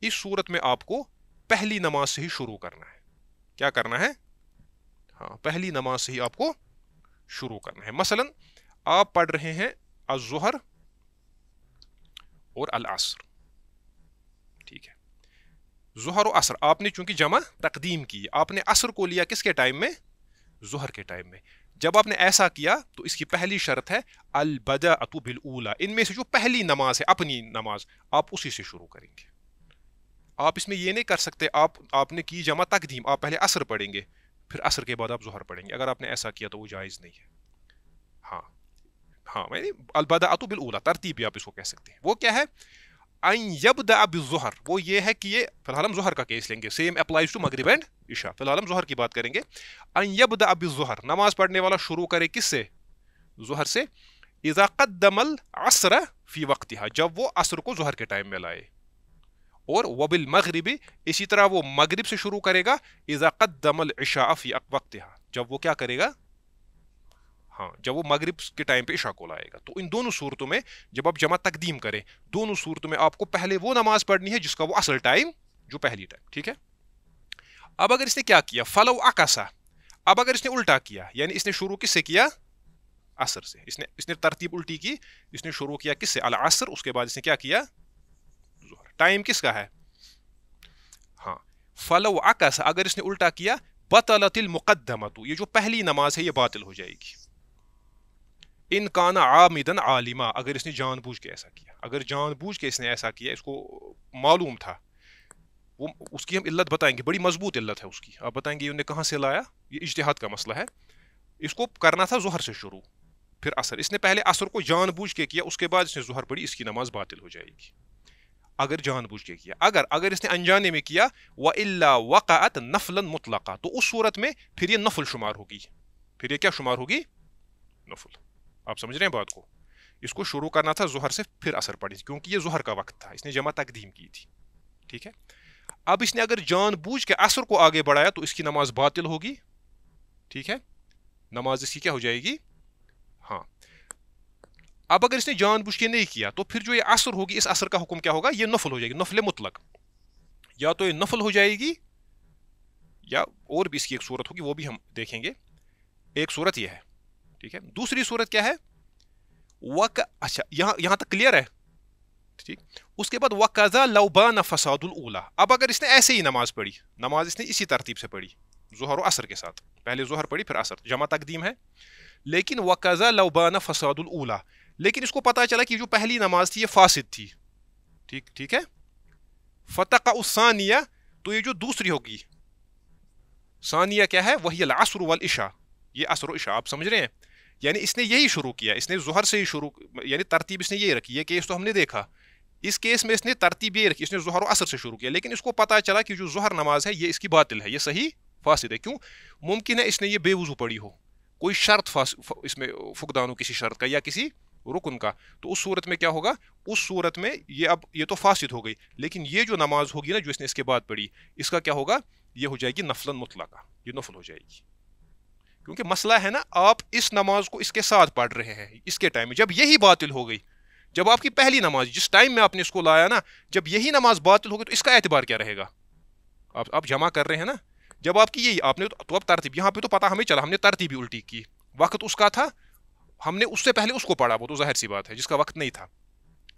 اس صورت میں آپ کو پہلی نماز سے ہی شروع کرنا ہے، کیا کرنا ہے؟ ہاں، پہلی نماز سے ہی آپ کو شروع کرنا ہے۔ مثلا آپ پڑھ رہے ہیں الظہر اور العصر، ٹھیک ہے، ظہر و عصر آپ نے چونکہ جمع تقدیم کی، آپ نے عصر کو لیا کس کے ٹائم میں؟ ظہر کے ٹائم میں۔ جب آپ نے ایسا کیا تو اس کی پہلی شرط ہے البداءۃ بالاولی، ان میں سے جو پہلی نماز ہے اپنی نماز، آپ اسی سے شروع کریں گے۔ آپ اس میں یہ نہیں کر سکتے آپ نے کی جمع تقدیم، آپ پہلے عصر پڑھیں گے پھر عصر کے بعد آپ ظہر پڑھیں گے، اگر آپ نے ایسا کیا تو وہ جائز نہیں ہے۔ ہاں البداءۃ بالاولی، ترتیب بھی آپ اس کو کہہ سکتے ہیں۔ وہ کیا ہے؟ ان یبدأ بالظہر، وہ یہ ہے کہ یہ فی الحال ہم ظہر کا کیس لیں گے، سیم اپلائز ٹو مغرب اینڈ عشاء، فی الحال ہم ظہر کی بات کریں گے۔ ان یبدأ بالظہر، نماز پڑھنے والا شروع کرے کس سے؟ ظہر سے۔ اذا قدم العصر فی وقتها، جب وہ عصر کو ظہر کے ٹائم میں لائے، اور وبالمغرب، اسی طرح وہ مغرب سے شروع کرے گا، اذا قدم العشاء فی وقتها، جب وہ کیا کرے گا؟ ہاں، جب وہ مغرب کے ٹائم پہ عشاء کو لائے گا۔ تو ان دونوں صورتوں میں جب آپ جمع تقدیم کریں، دونوں صورتوں میں آپ کو پہلے وہ نماز پڑھنی ہے جس کا وہ اصل ٹائم، جو پہلی ٹائم، ٹھیک ہے۔ اب اگر اس نے کیا کیا؟ فلو عکسا، اب اگر اس نے الٹا کیا، یعنی اس نے شروع کس سے کیا؟ عصر سے، اس نے ترتیب الٹی کی، اس نے شروع کیا کس سے؟ العصر، اس کے بعد اس نے کیا کیا؟ ظہر، ٹائم کس کا ہے؟ ہاں، فلو عکسا، اگر اس نے الٹا کیا، بطلت المقدمۃ، یہ جو پہلی نماز ہے یہ باطل ہو جائے گی۔ ان کان عامدن عالما، اگر اس نے جان بوجھ کے ایسا کیا، اگر جان بوجھ کے اس نے ایسا کیا، اس کو معلوم تھا، وہ اس کی ہم علت بتائیں گے، بڑی مضبوط علت ہے اس کی، آپ بتائیں گے انہیں کہاں سے لایا، یہ اجتہاد کا مسئلہ ہے۔ اس کو کرنا تھا ظہر سے شروع پھر عصر، اس نے پہلے عصر کو جان بوجھ کے کیا، اس کے بعد اس نے ظہر پڑھی، اس کی نماز باطل ہو جائے گی اگر جان بوجھ کے کیا۔ اگر اس نے انجانے میں کیا، وَإِلَّا وَقَعَتْ نَفْلًا مُطْلَقًا، تو اس صورت میں پھر یہ نفل شمار ہوگی، پھر یہ کیا شمار ہوگی؟ نفل۔ آپ سمجھ رہے ہیں بات کو؟ اس کو شروع کرنا تھا ظہر سے پھر عصر پڑھی تھی، کیونکہ یہ ظہر کا وقت تھا، اس نے جمع تقدیم کی تھی، ٹھیک ہے۔ اب اس نے اگر جان بوجھ کے عصر کو آگے بڑھایا تو اس کی نماز باطل ہوگی، ٹھیک ہے، نماز اس کی کیا ہو جائے گی؟ ہاں۔ اب اگر اس نے جان بوجھ کے نہیں کیا تو پھر جو یہ عصر ہوگی، اس عصر کا حکم کیا ہوگا؟ یہ نفل ہو جائے گی، نفل مطلق، یا تو یہ نفل ہو جائے گی یا اور بھی اس کی ایک صورت ہوگی، وہ بھی ہم دیکھیں گے۔ ایک صورت یہ ہے، ٹھیک ہے۔ دوسری صورت کیا ہے؟ اچھا، یہاں تک کلیئر ہے، ٹھیک۔ اس کے بعد وَقَذَا لَوْ بَانَ فَسَادُ الْأُولَى، اب اگر اس نے ایسے ہی نماز پڑھی، نماز اس نے اسی ترتیب سے پڑھی، ظہر و عصر کے ساتھ، پہلے ظہر پڑھی پھر عصر، جمع تقدیم ہے، لیکن وَقَذَا لَوْ بَانَ فَسَادُ الْأُولَى، لیکن اس کو پتا چلا کہ جو پہلی نماز تھی یہ فاسد تھی، ٹھیک ہے، فَتَقَعُ الثَّانِيَةُ، تو یہ جو دوسری ہوگی، ثانیہ کیا ہے؟ وہی العصر والعشاء، یہ عصر و عشاء، آپ سمجھ رہے ہیں؟ یعنی اس نے یہی شروع کیا، اس نے ظہر سے ہی شروع، یعنی ترتیب اس نے یہی رکھی، یہ کیس تو ہم نے دیکھا، اس کیس میں اس نے ترتیب یہ رکھی، اس نے ظہر و عصر سے شروع کیا، لیکن اس کو پتا چلا کہ جو ظہر نماز ہے یہ اس کی باطل ہے، یہ صحیح فاسد ہے۔ کیوں؟ ممکن ہے اس نے یہ بے وضو پڑھی ہو، کوئی شرط اس میں فقدان ہو کسی شرط کا یا کسی رکن کا، تو اس صورت میں کیا ہوگا؟ اس صورت میں یہ تو فاسد ہو گئی، لیکن یہ جو نماز ہوگی نا جو اس نے اس کے بعد پڑھی، اس کا کیا ہوگا؟ یہ ہو جائے گی نفلاً مطلقہ، یہ نفل ہو جائے گی، کیونکہ مسئلہ ہے نا، آپ اس نماز کو اس کے ساتھ پڑھ رہے ہیں اس کے ٹائم میں، جب یہی باطل ہو گئی، جب آپ کی پہلی نماز جس ٹائم میں آپ نے اس کو لایا نا، جب یہی نماز باطل ہو گئی تو اس کا اعتبار کیا رہے گا؟ آپ جمع کر رہے ہیں نا، جب آپ کی یہی آپ نے تو اب ترتیب یہاں پہ تو پتا ہمیں چلا، ہم نے ترتیب الٹی کی، وقت اس کا تھا، ہم نے اس سے پہلے اس کو پڑھا، وہ تو ظاہر سی بات ہے جس کا وقت نہیں تھا،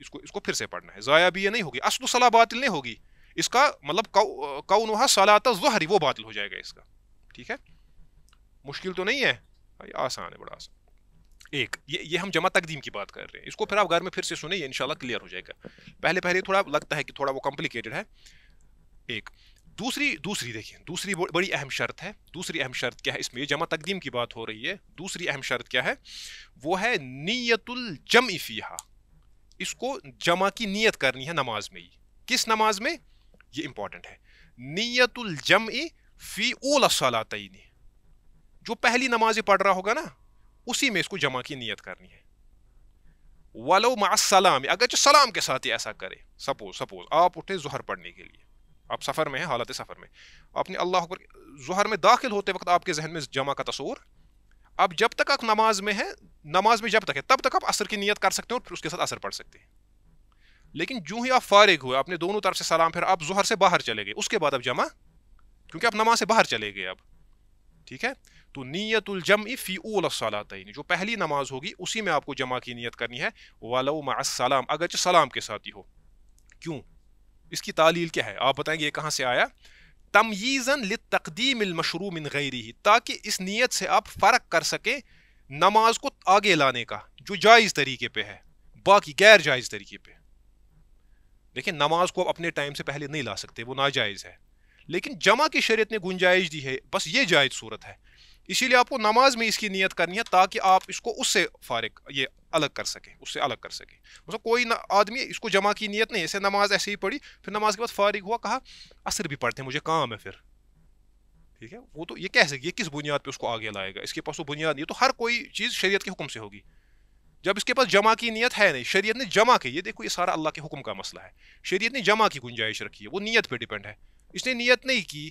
اس کو پھر سے پڑھنا ہے, ضائع بھی یہ نہیں ہوگی, اصل الصلاۃ باطل نہیں ہوگی, اس کا مطلب کونھا صلاۃ الظہر وہ باطل ہو جائے گا اس کا. ٹھیک ہے, مشکل تو نہیں ہے, آسان ہے, بڑا آسان. ایک یہ ہم جمع تقدیم کی بات کر رہے ہیں, اس کو پھر آپ گھر میں پھر سے سنیں, یہ انشاءاللہ کلیئر ہو جائے گا. پہلے تھوڑا لگتا ہے کہ تھوڑا وہ کمپلیکیٹڈ ہے. ایک دوسری دیکھیں, دوسری بڑی اہم شرط ہے. دوسری اہم شرط کیا ہے اس میں, یہ جمع تقدیم کی بات ہو رہی ہے, دوسری اہم شرط کیا ہے, وہ ہے نیت الجمع فیہا. اس کو جمع کی نیت کرنی ہے نماز میں ہی. کس نماز میں, یہ امپورٹنٹ ہے, نیت الجمع فی اول الصلاتین. جو پہلی نماز پڑھ رہا ہوگا نا, اسی میں اس کو جمع کی نیت کرنی ہے. ولو مع السلام, اگرچہ سلام کے ساتھ ہی ایسا کرے. سپوز آپ اٹھے ظہر پڑھنے کے لیے, آپ سفر میں ہیں, حالت سفر میں, آپ نے اللہ اکبر, ظہر میں داخل ہوتے وقت آپ کے ذہن میں جمع کا تصور. اب جب تک آپ نماز میں ہیں, نماز میں جب تک ہے تب تک آپ عصر کی نیت کر سکتے ہیں اور پھر اس کے ساتھ عصر پڑھ سکتے ہیں. لیکن جو ہی آپ فارغ ہوئے, آپ نے دونوں طرف سے سلام پھر آپ ظہر سے باہر چلے گئے, اس کے بعد اب جمع, کیونکہ آپ نماز سے باہر چلے گئے اب. ٹھیک ہے, تو نیت الجمع فی اول الصلاتین, جو پہلی نماز ہوگی اسی میں آپ کو جمع کی نیت کرنی ہے. ولو مع السلام, اگرچہ سلام کے ساتھ ہی ہو. کیوں, اس کی تعلیل کیا ہے, آپ بتائیں گے یہ کہاں سے آیا. تمییزاً للتقدیم المشروع من غیرہ, تاکہ اس نیت سے آپ فرق کر سکیں نماز کو آگے لانے کا جو جائز طریقے پہ ہے, باقی غیر جائز طریقے پہ. لیکن نماز کو آپ اپنے ٹائم سے پہلے نہیں لا سکتے, وہ ناجائز ہے. لیکن جمع کی شریعت نے گنجائش دی ہے, بس یہ جائز صورت ہے. اسی لیے آپ کو نماز میں اس کی نیت کرنی ہے تاکہ آپ اس کو اس سے فارغ, یہ الگ کر سکیں, اس سے الگ کر سکیں. مطلب کوئی آدمی اس کو جمع کی نیت نہیں, ایسے نماز ایسے ہی پڑھی, پھر نماز کے بعد فارغ ہوا, کہا عصر بھی پڑھتے ہیں مجھے کام ہے پھر. ٹھیک ہے, وہ تو یہ کیسے, یہ کس بنیاد پہ اس کو آگے لائے گا, اس کے پاس وہ بنیاد نہیں. تو ہر کوئی چیز شریعت کے حکم سے ہوگی. جب اس کے پاس جمع کی نیت ہے نہیں, شریعت نے جمع کی, یہ دیکھو یہ سارا اللہ کے حکم کا مسئلہ ہے, شریعت نے جمع کی گنجائش رکھی ہے, وہ نیت پہ ڈیپینڈ ہے. اس نے نیت نہیں کی,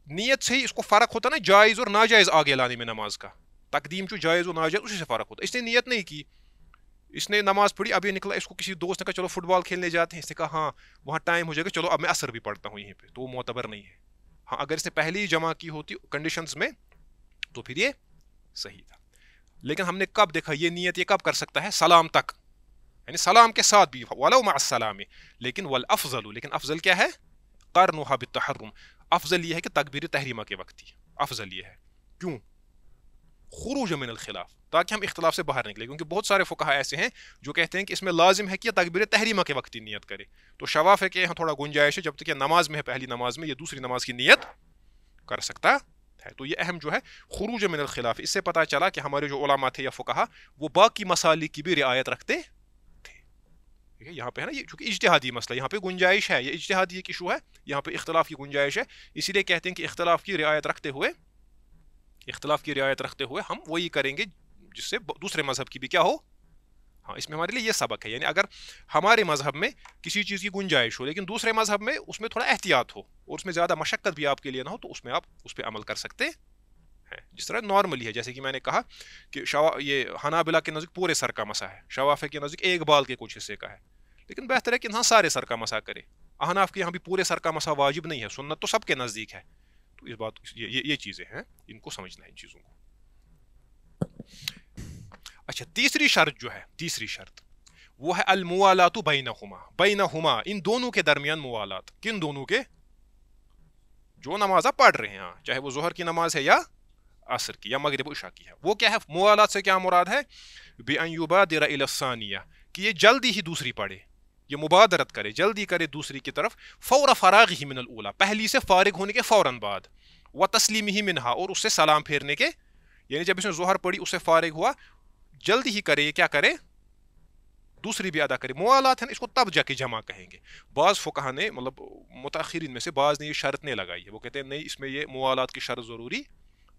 نیت سے ہی اس کو فرق ہوتا نا جائز اور ناجائز آگے لانے میں نماز کا. تقدیم جو جائز اور ناجائز اسی سے فرق ہوتا ہے. اس نے نیت نہیں کی, اس نے نماز پڑھی, اب یہ نکلا, اس کو کسی دوست نے کہا چلو فٹ بال کھیلنے جاتے ہیں, اس نے کہا ہاں وہاں ٹائم ہو جائے گا, چلو اب میں عصر بھی پڑھتا ہوں یہیں پہ, تو وہ معتبر نہیں ہے. ہاں اگر اس نے پہلے ہی جمع کی ہوتی کنڈیشنز میں تو پھر یہ صحیح تھا. لیکن ہم نے کب دیکھا یہ نیت یہ کب کر سکتا ہے, سلام تک, یعنی سلام کے ساتھ بھی, ولو مع السلام. لیکن والافضل, لیکن افضل کیا ہے, قرنها بالتحرم, افضل یہ ہے کہ تکبیر تحریمہ کے وقت ہی افضل یہ ہے. کیوں, خروج من الخلاف, تاکہ ہم اختلاف سے باہر نکلیں. کیونکہ بہت سارے فقہاء ایسے ہیں جو کہتے ہیں کہ اس میں لازم ہے کہ یہ تکبیر تحریمہ کے وقت ہی نیت کرے. تو شواف ہے کہ یہاں تھوڑا گنجائش ہے, جب تک یہ نماز میں ہے, پہلی نماز میں, یہ دوسری نماز کی نیت کر سکتا ہے. تو یہ اہم جو ہے خروج من الخلاف, اس سے پتہ چلا کہ ہمارے جو علماء تھے یا فقہاء وہ باقی مسالک کی بھی رعایت رکھتے تھے. یہاں پہ ہے نا, یہ چونکہ اجتہادی مسئلہ, یہاں پہ گنجائش ہے, یہ اجتہادی ایک ایشو ہے, یہاں پہ اختلاف کی گنجائش ہے. اسی لیے کہتے ہیں کہ اختلاف کی رعایت رکھتے ہوئے ہم وہی کریں گے جس سے دوسرے مذہب کی بھی کیا ہو. ہاں, اس میں ہمارے لیے یہ سبق ہے, یعنی اگر ہمارے مذہب میں کسی چیز کی گنجائش ہو لیکن دوسرے مذہب میں اس میں تھوڑا احتیاط ہو اور اس میں زیادہ مشقت بھی آپ کے لیے نہ ہو, تو اس میں آپ اس پہ عمل کر سکتے ہیں. جس طرح نارملی ہے, جیسے کہ میں نے کہا کہ یہ حنابلہ کے نزدیک پورے سر کا مسح ہے, شوافی کے نزدیک ایک بال کے کچھ حصے کا ہے, لیکن بہتر ہے کہ انسان سارے سر کا مسح کرے. احناف کے یہاں بھی پورے سر کا مسح واجب نہیں ہے, سنت تو سب کے نزدیک ہے. تو اس بات یہ چیزیں ہیں, ان کو سمجھنا ہے ان چیزوں کو. اچھا, تیسری شرط وہ ہے الموالات بینہما, ان دونوں کے درمیان موالات. کن دونوں کے, جو نماز آپ پڑھ رہے ہیں, چاہے وہ ظہر کی نماز ہے یا عصر کی یا مغرب و عشاء کی ہے. وہ کیا ہے موالات سے, کیا مراد ہے, بأن یبادر الی الثانیہ, کہ یہ جلدی ہی دوسری پڑھے, یہ مبادرت کرے, جلدی کرے دوسری کی طرف, فور فراغہ من الاولی, پہلی سے فارغ ہونے کے فوراً بعد, وتسلیمہ منہا, اور اس سے سلام پھیرنے کے, یعنی جب اس نے ظہر پڑھی اس سے فارغ ہوا, جلدی ہی کرے, یہ کیا کرے, دوسری بھی ادا کرے. موالات ہے نا, اس کو تب جا کے جمع کہیں گے. بعض فقہاء نے, مطلب متاخرین میں سے بعض نے یہ شرط نہیں لگائی ہے, وہ کہتے ہیں نہیں اس میں یہ موالات کی شرط ضروری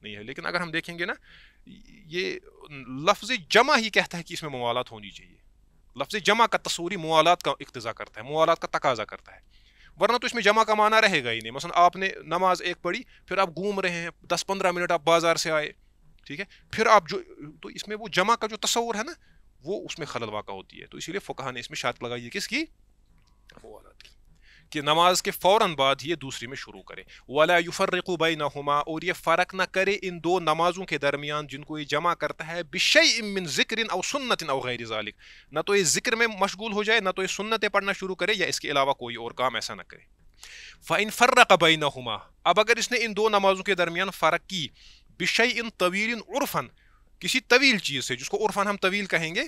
نہیں ہے. لیکن اگر ہم دیکھیں گے نا, یہ لفظ جمع ہی کہتا ہے کہ اس میں موالات ہونی چاہیے. لفظ جمع کا تصوری موالات کا اقتضا کرتا ہے, موالات کا تقاضا کرتا ہے, ورنہ تو اس میں جمع کا معنی رہے گا ہی نہیں. مثلا آپ نے نماز ایک پڑھی, پھر آپ گھوم رہے ہیں 10-15 منٹ, آپ بازار سے آئے, ٹھیک ہے, پھر آپ تو اس میں وہ جمع کا جو تصور ہے نا, وہ اس میں خلل واقع ہوتی ہے. تو اسی لیے فقہاء نے اس میں شرط لگائی ہے کس کی, موالات کی. کہ نماز کے فوراً بعد یہ دوسری میں شروع کرے. ولا یفرق بینہما، اور یہ فرق نہ کرے ان دو نمازوں کے درمیان جن کو یہ جمع کرتا ہے، بشیء من ذکر او سنت او غیر ذالک، نہ تو یہ ذکر میں مشغول ہو جائے، نہ تو یہ سنتیں پڑھنا شروع کرے، یا اس کے علاوہ کوئی اور کام ایسا نہ کرے. فإن فرق بینہما، اب اگر اس نے ان دو نمازوں کے درمیان فرق کی، بشیء طویل عرفاً، کسی طویل چیز سے جس کو عرفاً ہم طویل کہیں گے،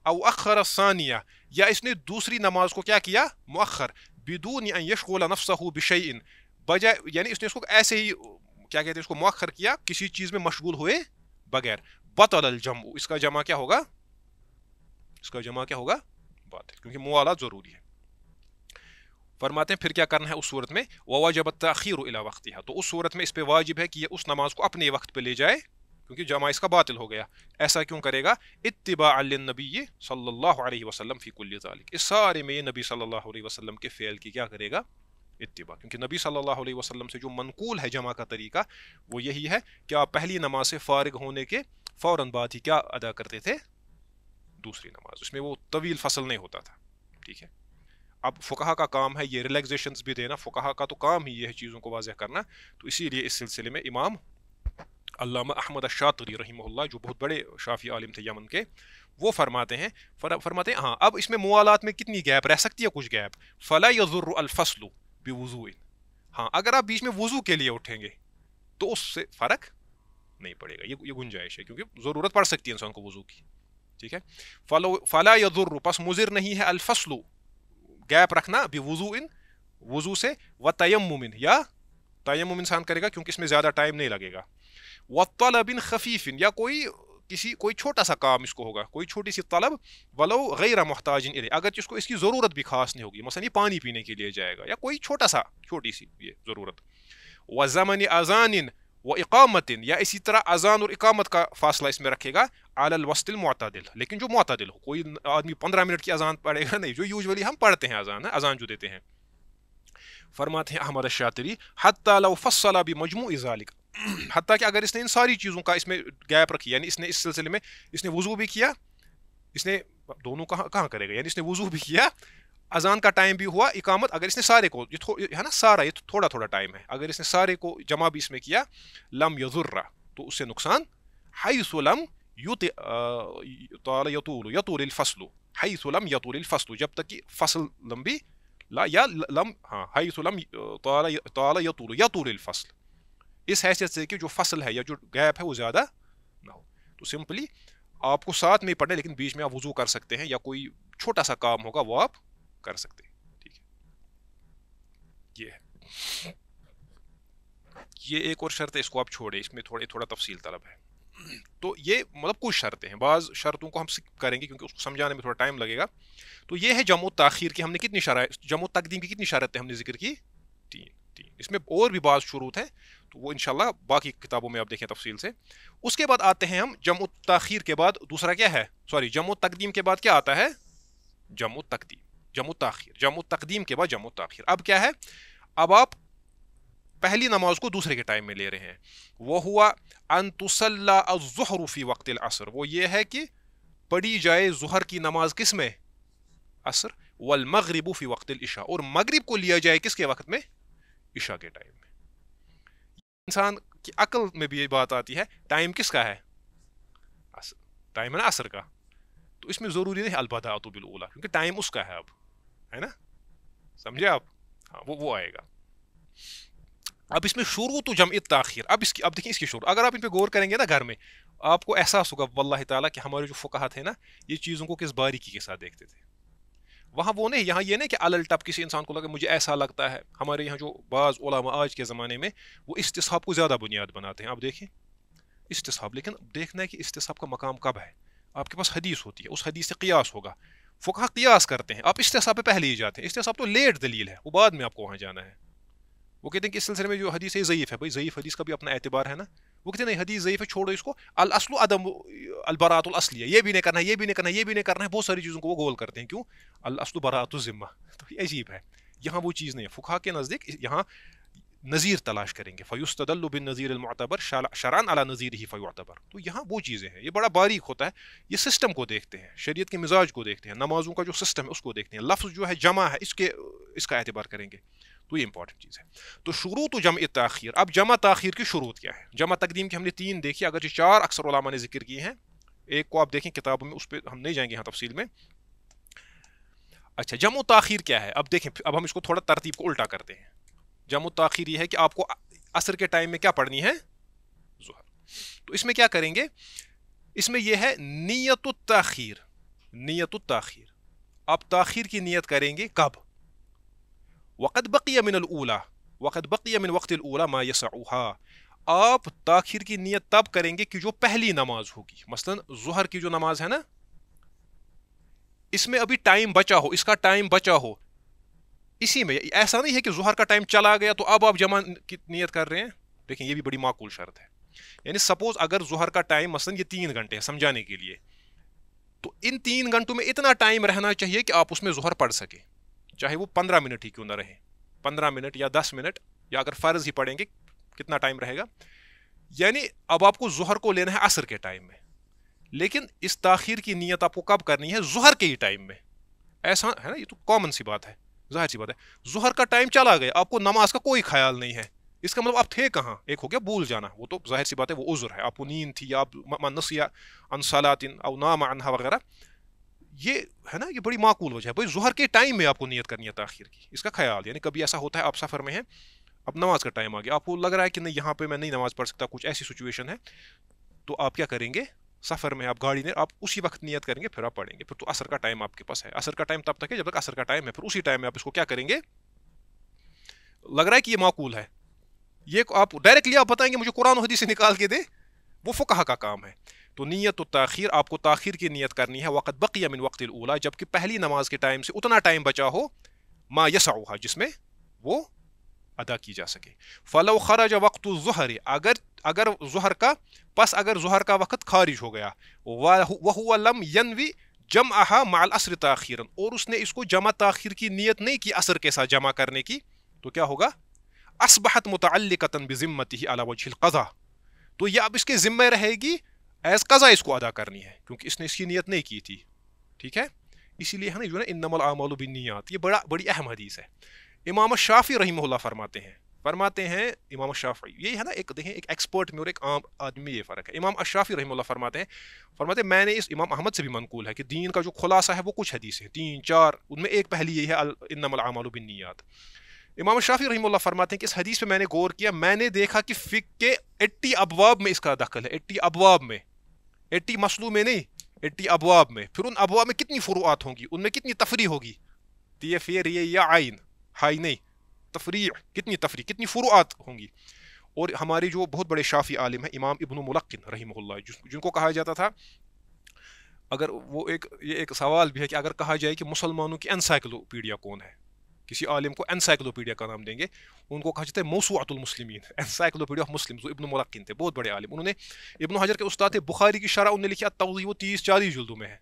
او اخر الثانیہ، یا اس نے دوسری نماز کو کیا کیا، مؤخر، بدون ان یشغل نفسہ بشیء، بجائے یعنی اس نے اس کو ایسے ہی کیا کہتے ہیں اس کو مؤخر کیا کسی چیز میں مشغول ہوئے بغیر، بطل الجمع، اس کا جمع کیا ہوگا، اس کا جمع کیا ہوگا، باطل، کیونکہ موالات ضروری ہے. فرماتے ہیں پھر کیا کرنا ہے اس صورت میں، وواجب التاخیر الی وقتها، تو اس صورت میں اس پہ واجب ہے کہ یہ اس نماز کو اپنے وقت پہ لے جائے کیونکہ جمع اس کا باطل ہو گیا. ایسا کیوں کرے گا، اتباعا للنبی صلی اللہ علیہ وسلم فی کل ذالک، اس سارے میں یہ نبی صلی اللہ علیہ وسلم کے فعل کی کیا کرے گا، اتباع، کیونکہ نبی صلی اللہ علیہ وسلم سے جو منقول ہے جمع کا طریقہ وہ یہی ہے کہ آپ پہلی نماز سے فارغ ہونے کے فوراً بعد ہی کیا ادا کرتے تھے، دوسری نماز. اس میں وہ طویل فصل نہیں ہوتا تھا. ٹھیک ہے، اب فقہا کا کام ہے یہ ریلیکزیشنز بھی دینا، فقہا کا تو کام ہی یہ ہے چیزوں کو واضح کرنا. تو اسی لیے اس سلسلے میں امام علامہ احمد الشاطری رحمہ اللہ، جو بہت بڑے شافعی عالم تھے یمن کے، وہ فرماتے ہیں ہاں اب اس میں موالات میں کتنی گیپ رہ سکتی ہے، کچھ گیپ. فلا یضر الفصل بوضوء، ہاں اگر آپ بیچ میں وضو کے لیے اٹھیں گے تو اس سے فرق نہیں پڑے گا، یہ گنجائش ہے کیونکہ ضرورت پڑ سکتی ہے انسان کو وضو کی. ٹھیک ہے، فلا یضر، پس مضر نہیں ہے، الفصل گیپ رکھنا، بوضوء وضو سے، وتیمم یا تیمم انسان کرے گا کیونکہ اس میں زیادہ ٹائم نہیں لگے گا، وطلب خفیف، یا کوئی چھوٹا سا کام اس کو ہوگا، کوئی چھوٹی سی طلب، ولو غیر محتاج الیہ، اگر اس کو اس کی ضرورت بھی خاص نہیں ہوگی، مثلا یہ پانی پینے کے لیے جائے گا یا کوئی چھوٹی سی یہ ضرورت. وزمن اذان و اقامت، یا اسی طرح اذان اور اقامت کا فاصلہ اس میں رکھے گا، علی الوسط المعتدل، لیکن جو معتدل ہو، کوئی آدمی 15 منٹ کی اذان پڑھے گا نہیں، جو یوزولی ہم پڑھتے ہیں اذان جو دیتے ہیں. فرماتے ہیں احمد الشاطری، حتی لو فصل بمجموع ذالک، حتیٰ کہ اگر اس نے ان ساری چیزوں کا اس میں گیپ رکھی، یعنی اس نے اس سلسلے میں اس نے وضو بھی کیا، اس نے دونوں کہاں کرے گا، یعنی اس نے وضو بھی کیا، اذان کا ٹائم بھی ہوا، اقامت، اگر اس نے سارے کو یہ ہے نا سارا یہ تھوڑا تھوڑا ٹائم ہے، اگر اس نے سارے کو جمع بھی اس میں کیا، لم یضر، تو اس سے نقصان، حیث لم یطول الفصل، حیث لم یطول الفصل، جب تک کہ فصل لمبی، لا یا لم، ہاں حیث لم طال یطول الفصل، اس حیثیت سے کہ جو فصل ہے یا جو گیپ ہے وہ زیادہ نہ ہو. تو سمپلی آپ کو ساتھ میں پڑھنا، لیکن بیچ میں آپ وضو کر سکتے ہیں یا کوئی چھوٹا سا کام ہوگا وہ آپ کر سکتے ہیں. ٹھیک ہے، یہ ہے، یہ ایک اور شرط ہے، اس کو آپ چھوڑیں، اس میں تھوڑا تفصیل طلب ہے. تو یہ مطلب کچھ شرطیں ہیں، بعض شرطوں کو ہم کریں گے کیونکہ اس کو سمجھانے میں تھوڑا ٹائم لگے گا. تو یہ ہے جمع تاخیر کی ہم نے کتنی شرائط، جمع تقدیم کی کتنی شرطیں ہم نے ذکر کی، تین. اس میں اور بھی بعض شروط ہیں تو وہ انشاءاللہ باقی کتابوں میں آپ دیکھیں تفصیل سے. اس کے بعد آتے ہیں ہم جمع تاخیر کے بعد دوسرا کیا ہے، جمع تقدیم کے بعد کیا آتا ہے، جمع تقدیم، جمع تاخیر، جمع تقدیم کے بعد جمع تاخیر. اب کیا ہے، اب آپ پہلی نماز کو دوسرے کے ٹائم میں لے رہے ہیں، وہ ہوا ان تصلی الظہر فی وقت العصر، وہ یہ ہے کہ پڑھی جائے ظہر کی نماز کس میں، عصر، والمغرب فی وقت العشاء، اور مغرب کو لیا جائے کس کے وقت میں، عشاء کے ٹائم میں. انسان کی عقل میں بھی یہ بات آتی ہے، ٹائم کس کا ہے، عصر، ٹائم ہے نا عصر کا، تو اس میں ضروری نہیں البداۃ بالاولی، کیونکہ ٹائم اس کا ہے، اب ہے نا، سمجھے آپ، ہاں وہ آئے گا. اب اس میں شروط جمع تاخیر، اب دیکھیں اس کی شروط، اگر آپ ان پہ غور کریں گے نا گھر میں، آپ کو احساس ہوگا واللہ تعالیٰ کہ ہمارے جو فقہا تھے نا یہ چیزوں کو کس باریکی کے ساتھ دیکھتے تھے. وہاں وہ نہیں، یہاں یہ نہیں کہ الل ٹپ کسی انسان کو لگا مجھے ایسا لگتا ہے. ہمارے یہاں جو بعض علماء آج کے زمانے میں وہ استصحاب کو زیادہ بنیاد بناتے ہیں. آپ دیکھیں استصحاب، لیکن دیکھنا ہے کہ استصحاب کا مقام کب ہے. آپ کے پاس حدیث ہوتی ہے، اس حدیث سے قیاس ہوگا، فقہا قیاس کرتے ہیں، آپ استصحاب پہ پہلے ہی جاتے ہیں. استصحاب تو لیٹ دلیل ہے، وہ بعد میں آپ کو وہاں جانا ہے. وہ کہتے ہیں کہ اس سلسلے میں جو حدیث ہے ضعیف ہے، بھائی ضعیف حدیث کا بھی اپنا اعتبار ہے نا. وہ کہتے ہیں نہیں حدیث ضعیف ہے، چھوڑو اس کو، الاصل عدم البراءۃ الاصلیہ، یہ بھی نہیں کرنا ہے، یہ بھی نہیں کرنا ہے، یہ بھی نہیں کرنا ہے، بہت ساری چیزوں کو وہ گول کرتے ہیں. کیوں؟ الاصل براءۃ الذمہ. تو یہ عجیب ہے، یہاں وہ چیز نہیں ہے. فقہا کے نزدیک یہاں نظیر تلاش کریں گے. فیستدل بالنظیر المعتبر شرعا علی نظیرہ فیعتبر. تو یہاں وہ چیزیں ہیں, یہ بڑا باریک ہوتا ہے. یہ سسٹم کو دیکھتے ہیں, شریعت کے مزاج کو دیکھتے ہیں, نمازوں کا جو سسٹم ہے اس کو دیکھتے ہیں, لفظ جو ہے جمع ہے اس کا اعتبار کریں گے. تو یہ امپورٹنٹ چیز ہے. تو شروط جمع تاخیر. اب جمع تاخیر کی شروط کیا ہے؟ جمع تقدیم کی ہم نے 3 دیکھی, اگر 4 اکثر علماء نے ذکر کیے ہیں. ایک کو آپ دیکھیں کتابوں میں, اس پہ ہم نہیں جائیں گے یہاں تفصیل میں. اچھا, جمع تاخیر کیا ہے؟ اب دیکھیں, اب ہم اس کو تھوڑا ترتیب کو الٹا کرتے ہیں. جمع تاخیر یہ ہے کہ آپ کو عصر کے ٹائم میں کیا پڑھنی ہے؟ ظہر. تو اس میں کیا کریں گے؟ اس میں یہ ہے نیت التاخیر. نیت التاخیر, آپ تاخیر کی نیت کریں گے کب؟ وقد بقی من الاولی, وقد بقی من وقت الاولی ما یسعها. آپ تاخیر کی نیت تب کریں گے کہ جو پہلی نماز ہوگی, مثلا ظہر کی جو نماز ہے نا, اس میں ابھی ٹائم بچا ہو, اس کا ٹائم بچا ہو, اسی میں. ایسا نہیں ہے کہ ظہر کا ٹائم چلا گیا تو اب آپ جمع کی نیت کر رہے ہیں. دیکھیں یہ بھی بڑی معقول شرط ہے. یعنی سپوز اگر ظہر کا ٹائم مثلا یہ 3 گھنٹے ہے سمجھانے کے لیے, تو ان 3 گھنٹوں میں اتنا ٹائم رہنا چاہیے کہ آپ اس میں ظہر پڑھ سکیں, چاہے وہ 15 منٹ ہی کیوں نہ رہیں, 15 منٹ یا 10 منٹ, یا اگر فرض ہی پڑھیں گے کتنا ٹائم رہے گا. یعنی اب آپ کو ظہر کو لینا ہے عصر کے ٹائم میں, لیکن اس تاخیر کی نیت آپ کو کب کرنی ہے؟ ظہر کے ہی ٹائم میں. ایسا ہے نا, یہ تو کامن سی بات ہے, ظاہر سی بات ہے. ظہر کا ٹائم چلا گیا, آپ کو نماز کا کوئی خیال نہیں ہے, اس کا مطلب آپ تھے کہاں؟ ایک ہو گیا بھول جانا, وہ تو ظاہر سی بات ہے, وہ عذر ہے, آپ کو نیند تھی, یا آپ من نسی عن صلاۃ او نام عنہا وغیرہ. یہ ہے نا, یہ بڑی معقول وجہ ہے. بھائی ظہر کے ٹائم میں آپ کو نیت کرنی ہے تاخیر کی, اس کا خیال. یعنی کبھی ایسا ہوتا ہے آپ سفر میں ہیں, اب نماز کا ٹائم آ گیا, آپ کو لگ رہا ہے کہ نہیں یہاں پہ میں نہیں نماز پڑھ سکتا, کچھ ایسی سچویشن ہے, تو آپ کیا کریں گے؟ سفر میں آپ گاڑی میں, آپ اسی وقت نیت کریں گے, پھر آپ پڑھیں گے. پھر تو عصر کا ٹائم آپ کے پاس ہے. عصر کا ٹائم تب تک ہے جب تک عصر کا ٹائم ہے, پھر اسی ٹائم میں آپ اس کو کیا کریں گے؟ لگ رہا ہے کہ یہ معقول ہے. یہ آپ ڈائریکٹلی آپ بتائیں گے مجھے قرآن و حدیث سے نکال کے دے, وہ فقہا کا کام ہے. تو نیت التاخیر, آپ کو تاخیر کی نیت کرنی ہے وقت بقی من وقت الاولی, جبکہ پہلی نماز کے ٹائم سے اتنا ٹائم بچا ہو, ما یسعها, جس میں وہ ادا کی جا سکے. فلو خرج وقت الظہر, اگر ظہر کا پس اگر ظہر کا وقت خارج ہو گیا, وهو لم ينوي جمعها مع العصر تاخیرا, اور اس نے اس کو جمع تاخیر کی نیت نہیں کی عصر کے ساتھ جمع کرنے کی, تو کیا ہوگا؟ اصبحت متعلقة بذمته على وجه القضاء, تو یہ اب اس کے ذمہ رہے گی ایز قضا, اس کو ادا کرنی ہے, کیونکہ اس نے اس کی نیت نہیں کی تھی. ٹھیک ہے, اسی لیے ہے نا جو ہے انما الاعمال بالنیات, یہ بڑی اہم حدیث ہے. امام الشافعی رحمہ اللہ فرماتے ہیں امام الشافعی, یہ ہے نا ایک دیکھیں ایک ایکسپرٹ میں اور ایک عام آدمی میں یہ فرق ہے. امام الشافعی رحمہ اللہ فرماتے ہیں میں نے اس امام احمد سے بھی منقول ہے کہ دین کا جو خلاصہ ہے وہ کچھ حدیث ہے, 3-4, ان میں ایک پہلی یہ ہے انما الاعمال بالنیات. امام الشافعی رحمہ اللہ فرماتے ہیں کہ اس حدیث پہ میں نے غور کیا, میں نے دیکھا کہ فقہ کے 80 ابواب میں اس کا دخل ہے, 80 ابواب میں, 80 مسلو میں نہیں, 80 ابواب میں. پھر ان ابواب میں کتنی فروعات ہوں گی, ان میں کتنی تفریح ہوگی, یہ فیر یہ یا عین ہائی نہیں, تفریح, کتنی تفریح, کتنی فروعات ہوں گی. اور ہمارے جو بہت بڑے شافعی عالم ہیں امام ابن ملقن رحمہ اللہ, جن کو کہا جاتا تھا, اگر وہ یہ ایک سوال بھی ہے کہ اگر کہا جائے کہ مسلمانوں کی انسائکلوپیڈیا کون ہے, کسی عالم کو انسائکلوپیڈیا کا نام دیں گے, ان کو کہا جاتا ہے موسوعۃ المسلمین, انسائکلوپیڈیا آف مسلم, جو ابن ملقن تھے, بہت بڑے عالم. انہوں نے ابن حجر کے استاد بخاری کی شرح انہوں نے لکھی التوضیح, وہ 30-40 جلدوں میں ہے.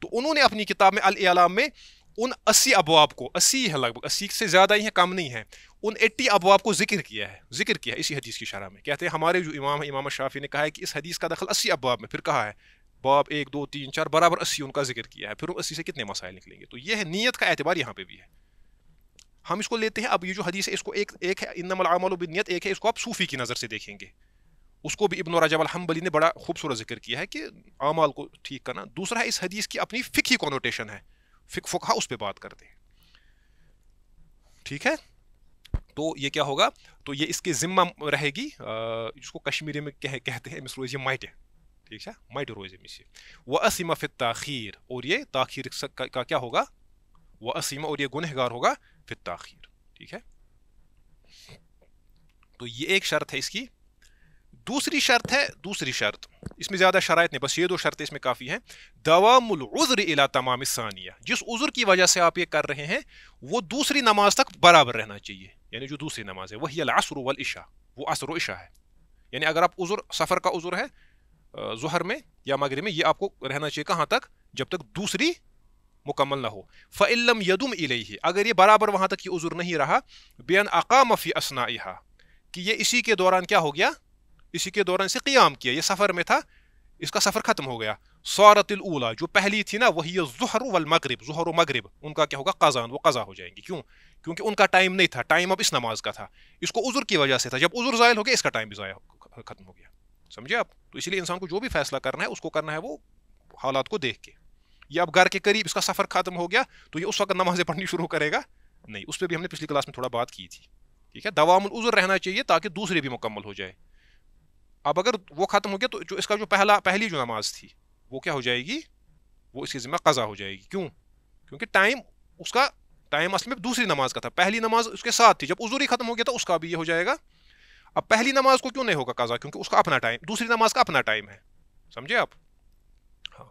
تو انہوں نے اپنی کتاب میں الاعلام میں ان 80 ابواب کو, 80 ہے لگ بھگ, 80 سے زیادہ ہی ہیں, کم نہیں ہے, ان 80 ابواب کو ذکر کیا ہے اسی حدیث کی شرح میں. کہتے ہیں ہمارے جو امام ہے امام الشافعی نے کہا ہے کہ اس حدیث کا دخل 80 ابواب میں, پھر کہا ہے باب 1 2 3 4 برابر 80 ان کا ذکر کیا ہے. پھر ان 80 سے کتنے مسائل نکلیں گے. تو یہ ہے نیت کا اعتبار یہاں پہ بھی ہے. ہم اس کو لیتے ہیں, اب یہ جو حدیث ہے اس کو ایک ہے انما الاعمال بالنیت, ایک ہے اس کو آپ صوفی کی نظر سے دیکھیں گے, اس کو بھی ابن رجب الحنبلی نے بڑا خوبصورت ذکر کیا ہے کہ اعمال کو ٹھیک کرنا. دوسرا ہے اس حدیث کی اپنی فقہی کنوٹیشن ہے, فقہا اس پہ بات کرتے ہیں. ٹھیک ہے, تو یہ کیا ہوگا, تو یہ اس کے ذمہ رہے گی, جس کو کشمیری میں کہتے ہیں امس روز یہ مائٹے, ٹھیک ہے, مائٹے روز امس یہ, وَأَثِمَ فِي التَّاخِيرِ, اور یہ تاخیر کا کیا ہوگا, وَأَثِمَ, اور یہ گنہگار ہوگا فی التاخیر. ٹھیک ہے, تو یہ ایک شرط ہے اس کی. دوسری شرط اس میں زیادہ شرائط نہیں, بس یہ 2 شرطیں اس میں کافی ہیں. دوام العذر الی تمام الثانیہ, جس عذر کی وجہ سے آپ یہ کر رہے ہیں وہ دوسری نماز تک برابر رہنا چاہیے. یعنی جو دوسری نماز ہے وہی العصر والعشاء, وہ عصر و عشاء ہے. یعنی اگر آپ سفر کا عذر ہے ظہر میں یا مغرب میں, یہ آپ کو رہنا چاہیے کہاں تک, جب تک دوسری مکمل نہ ہو. فَإِن لَمْ يَدُمْ إِلَيْهِ اگر یہ برابر وہاں تک یہ عذر نہیں رہا بِأَنْ أَقَامَ فِي أَثْنَائِهَا کہ یہ اسی کے دوران کیا ہو گیا, اسی کے دوران سے قیام کیا, یہ سفر میں تھا, اس کا سفر ختم ہو گیا. صارت الاولا جو پہلی تھی نا وہی الظہر والمغرب, ظہر و مغرب ان کا کیا ہوگا قضاء, وہ قضا ہو جائیں گی. کیوں؟ کیونکہ ان کا ٹائم نہیں تھا, ٹائم اب اس نماز کا تھا, اس کو عذر کی وجہ سے تھا. جب عذر زائل ہو گیا اس کا ٹائم بھی ضائع ختم ہو گیا. سمجھے آپ؟ تو اسی لیے انسان کو جو بھی فیصلہ کرنا ہے اس کو کرنا ہے وہ حالات کو دیکھ کے. یہ اب گھر کے قریب اس کا سفر ختم ہو گیا تو یہ اس وقت نمازیں پڑھنی شروع کرے گا نہیں. اس پہ بھی ہم نے پچھلی کلاس میں تھوڑا بات کی تھی. ٹھیک ہے, دوام العذر رہنا چاہیے تاکہ دوسری بھی مکمل ہو جائے. اب اگر وہ ختم ہو گیا تو جو اس کا جو پہلی جو نماز تھی وہ کیا ہو جائے گی, وہ اس کے ذمہ قضا ہو جائے گی. کیوں؟ کیونکہ ٹائم اس کا ٹائم اصل میں دوسری نماز کا تھا, پہلی نماز اس کے ساتھ تھی, جب عذر ہی ختم ہو گیا تو اس کا بھی یہ ہو جائے گا. اب پہلی نماز کو کیوں نہیں ہوگا قضا, کیونکہ اس کا اپنا ٹائم, دوسری نماز کا اپنا ٹائم ہے. سمجھے آپ؟ ہاں,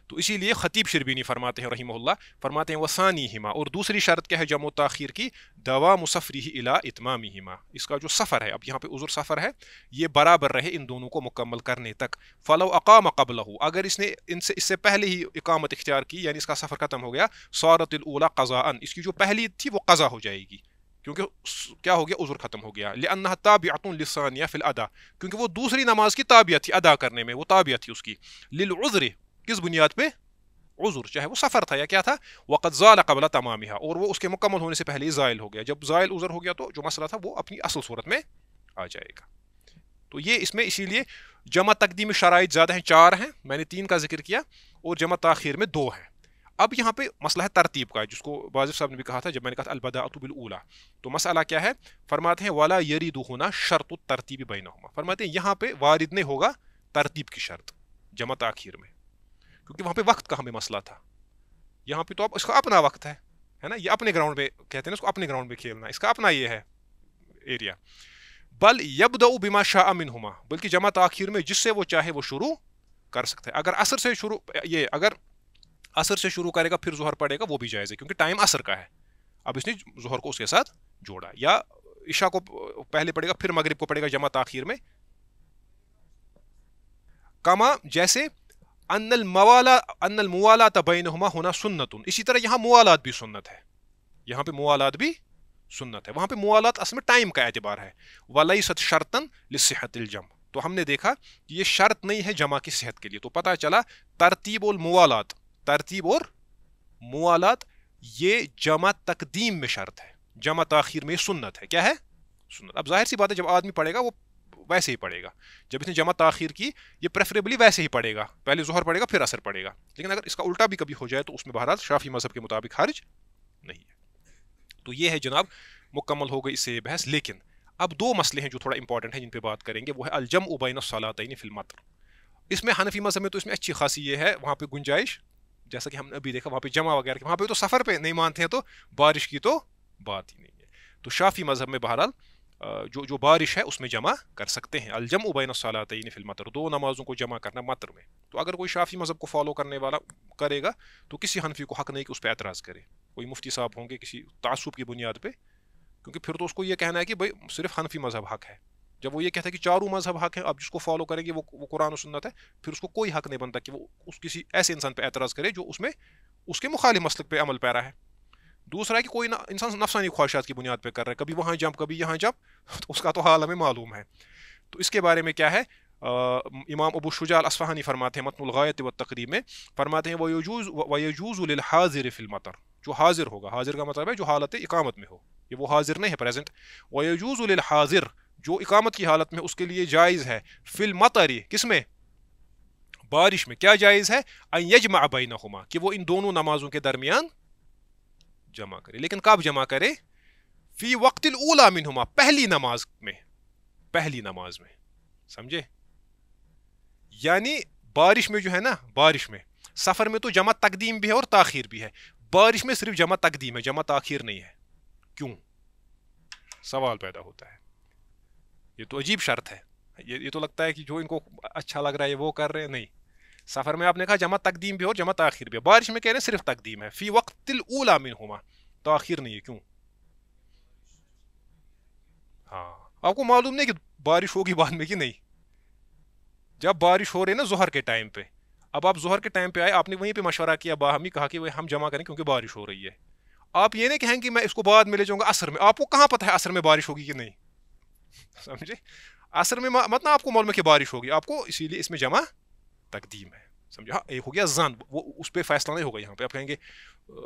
تو اسی لیے خطیب شربینی فرماتے ہیں رحمہ اللہ, فرماتے ہیں وثانیہما, اور دوسری شرط کیا ہے جمع و تاخیر کی, دوام سفرہ الی اتمامہما, اس کا جو سفر ہے, اب یہاں پہ عذر سفر ہے, یہ برابر رہے ان دونوں کو مکمل کرنے تک. فلو اقام قبلہ اگر اس نے اس سے پہلے ہی اقامت اختیار کی یعنی اس کا سفر ختم ہو گیا, صارت الاولی قضاء, اس کی جو پہلی تھی وہ قضا ہو جائے گی کیونکہ کیا ہو گیا, عذر ختم ہو گیا. لأنها تابعة للثانیہ فی الاداء, کیونکہ وہ دوسری نماز کی تابعہ تھی ادا کرنے میں, وہ تابعہ تھی اس کی. للعذر کس بنیاد پہ؟ عذر, چاہے وہ سفر تھا یا کیا تھا. وقد زال قبل تمامها, اور وہ اس کے مکمل ہونے سے پہلے ہی زائل ہو گیا. جب زائل عذر ہو گیا تو جو مسئلہ تھا وہ اپنی اصل صورت میں آ جائے گا. تو یہ اس میں اسی لیے جمع تقدیم شرائط زیادہ ہیں, 4 ہیں, میں نے 3 کا ذکر کیا, اور جمع تاخیر میں 2 ہیں. اب یہاں پہ مسئلہ ہے ترتیب کا, جس کو واضح صاحب نے بھی کہا تھا جب میں نے کہا تھا البداءۃ بالاولی. تو مسئلہ کیا ہے؟ فرماتے ہیں ولا یرید ہونا شرط الترتیب بینہما, فرماتے ہیں یہاں پہ وارد نہیں ہوگا ترتیب کی شرط جمع تاخیر میں, کیونکہ وہاں پہ وقت کا ہمیں مسئلہ تھا. یہاں پہ تو اب اس کا اپنا وقت ہے نا, یہ اپنے گراؤنڈ میں کہتے ہیں اس کو, اپنے گراؤنڈ میں کھیلنا, اس کا اپنا یہ ہے ایریا. بل یبدأ بما شاء منہما, بلکہ جمع تاخیر میں جس سے وہ چاہے وہ شروع کر سکتا ہے. اگر عصر سے شروع, یہ اگر عصر سے شروع کرے گا پھر ظہر پڑے گا وہ بھی جائز ہے, کیونکہ ٹائم عصر کا ہے. اب اس نے ظہر کو اس کے ساتھ جوڑا, یا عشاء کو پہلے پڑے گا پھر مغرب کو پڑے گا جمع تاخیر میں. کما جیسے ان الموالات بینہما ہونا سنت, اسی طرح یہاں موالات بھی سنت ہے, یہاں پہ موالات بھی سنت ہے. وہاں پہ موالات اصل میں ٹائم کا اعتبار ہے. ولیست شرطا لصحت الجمع, تو ہم نے دیکھا کہ یہ شرط نہیں ہے جمع کی صحت کے لیے. تو پتہ چلا ترتیب الموالات, ترتیب اور موالات یہ جمع تقدیم میں شرط ہے, جمع تاخیر میں سنت ہے. کیا ہے؟ سنت. اب ظاہر سی بات ہے جب آدمی پڑھے گا وہ ویسے ہی پڑھے گا, جب اس نے جمع تاخیر کی یہ پریفریبلی ویسے ہی پڑھے گا, پہلے ظہر پڑھے گا پھر عصر پڑھے گا. لیکن اگر اس کا الٹا بھی کبھی ہو جائے تو اس میں بہرحال شافعی مذہب کے مطابق حرج نہیں ہے. تو یہ ہے جناب, مکمل ہو گئی اس سے یہ بحث. لیکن اب 2 مسئلے ہیں جو تھوڑا امپورٹنٹ ہیں جن پہ بات کریں گے, وہ ہے الجمع بین الصلاتین فی المطر. اس میں حنفی مذہب میں تو اس میں اچھی خاصی یہ ہے, وہاں پہ گنجائش, جیسا کہ ہم نے ابھی دیکھا وہاں پہ جمع وغیرہ وہاں پہ تو سفر پہ نہیں مانتے ہیں تو بارش کی تو بات ہی نہیں ہے. تو شافعی مذہب میں بہرحال جو بارش ہے اس میں جمع کر سکتے ہیں. الجمع بین الصلاتین فی المطر, 2 نمازوں کو جمع کرنا مطر میں. تو اگر کوئی شافعی مذہب کو فالو کرنے والا کرے گا تو کسی حنفی کو حق نہیں کہ اس پہ اعتراض کرے. کوئی مفتی صاحب ہوں گے کسی تعصب کی بنیاد پہ, کیونکہ پھر تو اس کو یہ کہنا ہے کہ بھائی صرف حنفی مذہب حق ہے. جب وہ یہ کہتا ہے کہ چاروں مذہب حق ہیں, اب جس کو فالو کریں گے وہ قرآن و سنت ہے, پھر اس کو کوئی حق نہیں بنتا کہ وہ اس کسی ایسے انسان پہ اعتراض کرے جو اس میں اس کے مخالف مسلک پہ عمل پیرا ہے. دوسرا ہے کہ کوئی انسان نفسانی خواہشات کی بنیاد پہ کر رہا ہے, کبھی وہاں جمپ کبھی یہاں جمپ, تو اس کا تو حال ہمیں معلوم ہے. تو اس کے بارے میں کیا ہے, امام ابو شجاع الاصفہانی فرماتے ہیں متن الغایۃ والتقریب میں, فرماتے ہیں وَيَجُوزُ لِلْحَاضِرِ فِي الْمَطَرِ, جو حاضر ہوگا, حاضر کا مطلب ہے جو حالت اقامت میں ہو, یہ وہ حاضر نہیں ہے پریزنٹ. وَيَجُوزُ لِلْحَاضِرِ, جو اقامت کی حالت میں اس کے لیے جائز ہے, فِي الْمَطَرِ, کس میں؟ بارش میں. کیا جائز ہے؟ ان یجمع بینہما, کہ وہ ان دونوں نمازوں کے درمیان جمع کرے. لیکن کب جمع کرے؟ فی وقت الاولی منہما, پہلی نماز میں, پہلی نماز میں. سمجھے؟ یعنی بارش میں جو ہے نا, بارش میں, سفر میں تو جمع تقدیم بھی ہے اور تاخیر بھی ہے, بارش میں صرف جمع تقدیم ہے, جمع تاخیر نہیں ہے. کیوں؟ سوال پیدا ہوتا ہے. یہ تو عجیب شرط ہے, یہ تو لگتا ہے کہ جو ان کو اچھا لگ رہا ہے وہ کر رہے ہیں. نہیں, سفر میں آپ نے کہا جمع تقدیم بھی اور جمع تاخیر بھی ہے, بارش میں کہہ رہے ہیں صرف تقدیم ہے. فی وقت الاولی منہما, تاخیر نہیں ہے. کیوں؟ ہاں, آپ کو معلوم نہیں کہ بارش ہوگی بعد میں کہ نہیں. جب بارش ہو رہی ہے نا ظہر کے ٹائم پہ, اب آپ ظہر کے ٹائم پہ آئے, آپ نے وہیں پہ مشورہ کیا, باہمی کہا کہ ہم جمع کریں کیونکہ بارش ہو رہی ہے. آپ یہ نہیں کہیں کہ میں اس کو بعد میں لے جاؤں گا عصر میں. آپ کو کہاں پتہ ہے عصر میں بارش ہوگی کہ نہیں, سمجھے؟ عصر میں مت نا آپ کو معلوم ہے کہ بارش ہوگی, آپ کو اسی لیے اس میں جمع تقدیم ہے, سمجھا؟ ایک ہو گیا زن, وہ اس پہ فیصلہ نہیں ہوگا یہاں پہ. آپ کہیں گے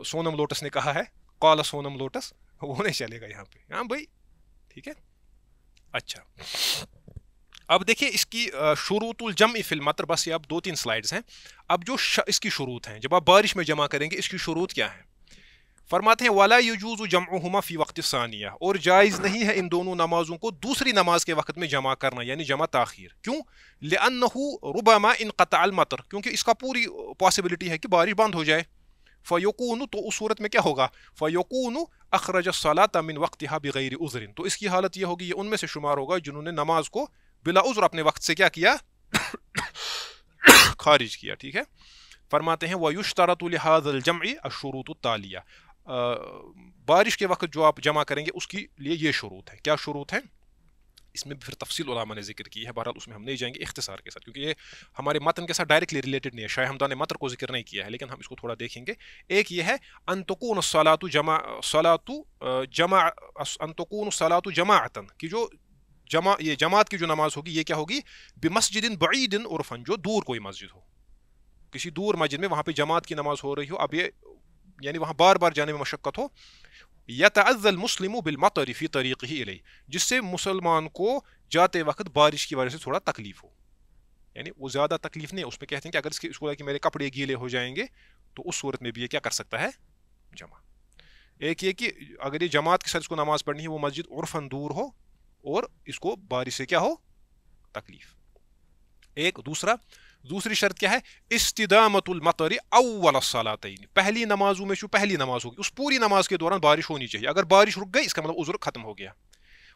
سونم لوٹس نے کہا ہے, قال سونم لوٹس, وہ نہیں چلے گا یہاں پہ. ہاں بھائی ٹھیک ہے. اچھا اب دیکھیں اس کی شروط الجمع فی المطر, بس یہ اب 2-3 سلائیڈز ہیں. اب جو اس کی شروط ہیں, جب آپ بارش میں جمع کریں گے اس کی شروط کیا ہیں؟ فرماتے ہیں وَلَا يَجُوزُ جَمْعُهُمَا فِي وَقْتِ الثَّانِيَةِ, اور جائز نہیں ہے ان دونوں نمازوں کو دوسری نماز کے وقت میں جمع کرنا, یعنی جمع تاخیر. کیوں؟ لِأَنَّهُ رُبَمَا انقطع المطر, کیونکہ اس کا پوری پاسبلٹی ہے کہ بارش بند ہو جائے. فَيَكُونُ, تو اس صورت میں کیا ہوگا؟ فَيَكُونُ أَخْرَجَ الصَّلَاةَ مِنْ وَقْتِهَا بِغَيْرِ عُذْرٍ, تو اس کی حالت یہ ہوگی, یہ ان میں سے شمار ہوگا جنہوں نے نماز کو بلا عذر اپنے وقت سے کیا کیا, خارج کیا. ٹھیک ہے. فرماتے ہیں وَيُشْتَرَطُ لِهَذَا الْجَمْعِ الشُّرُوطُ التَّالِيَةُ, بارش کے وقت جو آپ جمع کریں گے اس کے لیے یہ شروط ہے. کیا شروط ہیں؟ اس میں پھر تفصیل علماء نے ذکر کی ہے, بہرحال اس میں ہم نہیں جائیں گے, اختصار کے ساتھ, کیونکہ یہ ہمارے متن کے ساتھ ڈائریکٹلی ریلیٹڈ نہیں ہے. شاہ حمدان نے متن کو ذکر نہیں کیا ہے, لیکن ہم اس کو تھوڑا دیکھیں گے. ایک یہ ہے ان تکون الصلاۃ جماعتن, کہ جو یہ جماعت کی جو نماز ہوگی یہ کیا ہوگی؟ بمسجد بعید عرفا, جو دور کوئی مسجد ہو, کسی دور مسجد میں وہاں پہ جماعت کی نماز ہو رہی ہو. اب یہ یعنی وہاں بار بار جانے میں مشقت ہو. یتعذى المسلم بالمطر في طريقه الیہ, جس سے مسلمان کو جاتے وقت بارش کی وجہ سے تھوڑا تکلیف ہو, یعنی وہ زیادہ تکلیف نہیں. اس میں کہتے ہیں کہ اگر اس کو کہ میرے کپڑے گیلے ہو جائیں گے تو اس صورت میں بھی یہ کیا کر سکتا ہے, جمع. ایک یہ کہ اگر یہ جماعت کے ساتھ اس کو نماز پڑھنی ہے, وہ مسجد عرفاً دور ہو اور اس کو بارش سے کیا ہو, تکلیف. ایک دوسری شرط کیا ہے؟ استدامت المطر اول الصلاتین, پہلی نمازوں میں جو پہلی نماز ہوگی اس پوری نماز کے دوران بارش ہونی چاہیے. اگر بارش رک گئی اس کا مطلب عذر ختم ہو گیا.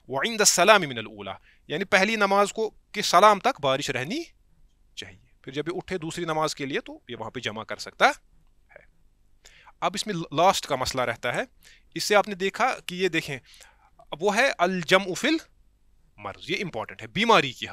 وعند السلام من الاولى, یعنی پہلی نماز کو کے سلام تک بارش رہنی چاہیے. پھر جب یہ اٹھے دوسری نماز کے لیے تو یہ وہاں پہ جمع کر سکتا ہے. اب اس میں لاسٹ کا مسئلہ رہتا ہے. اس سے آپ نے دیکھا کہ یہ دیکھیں وہ ہے الجمع فی المرض, یہ امپورٹنٹ ہے. بیماری کی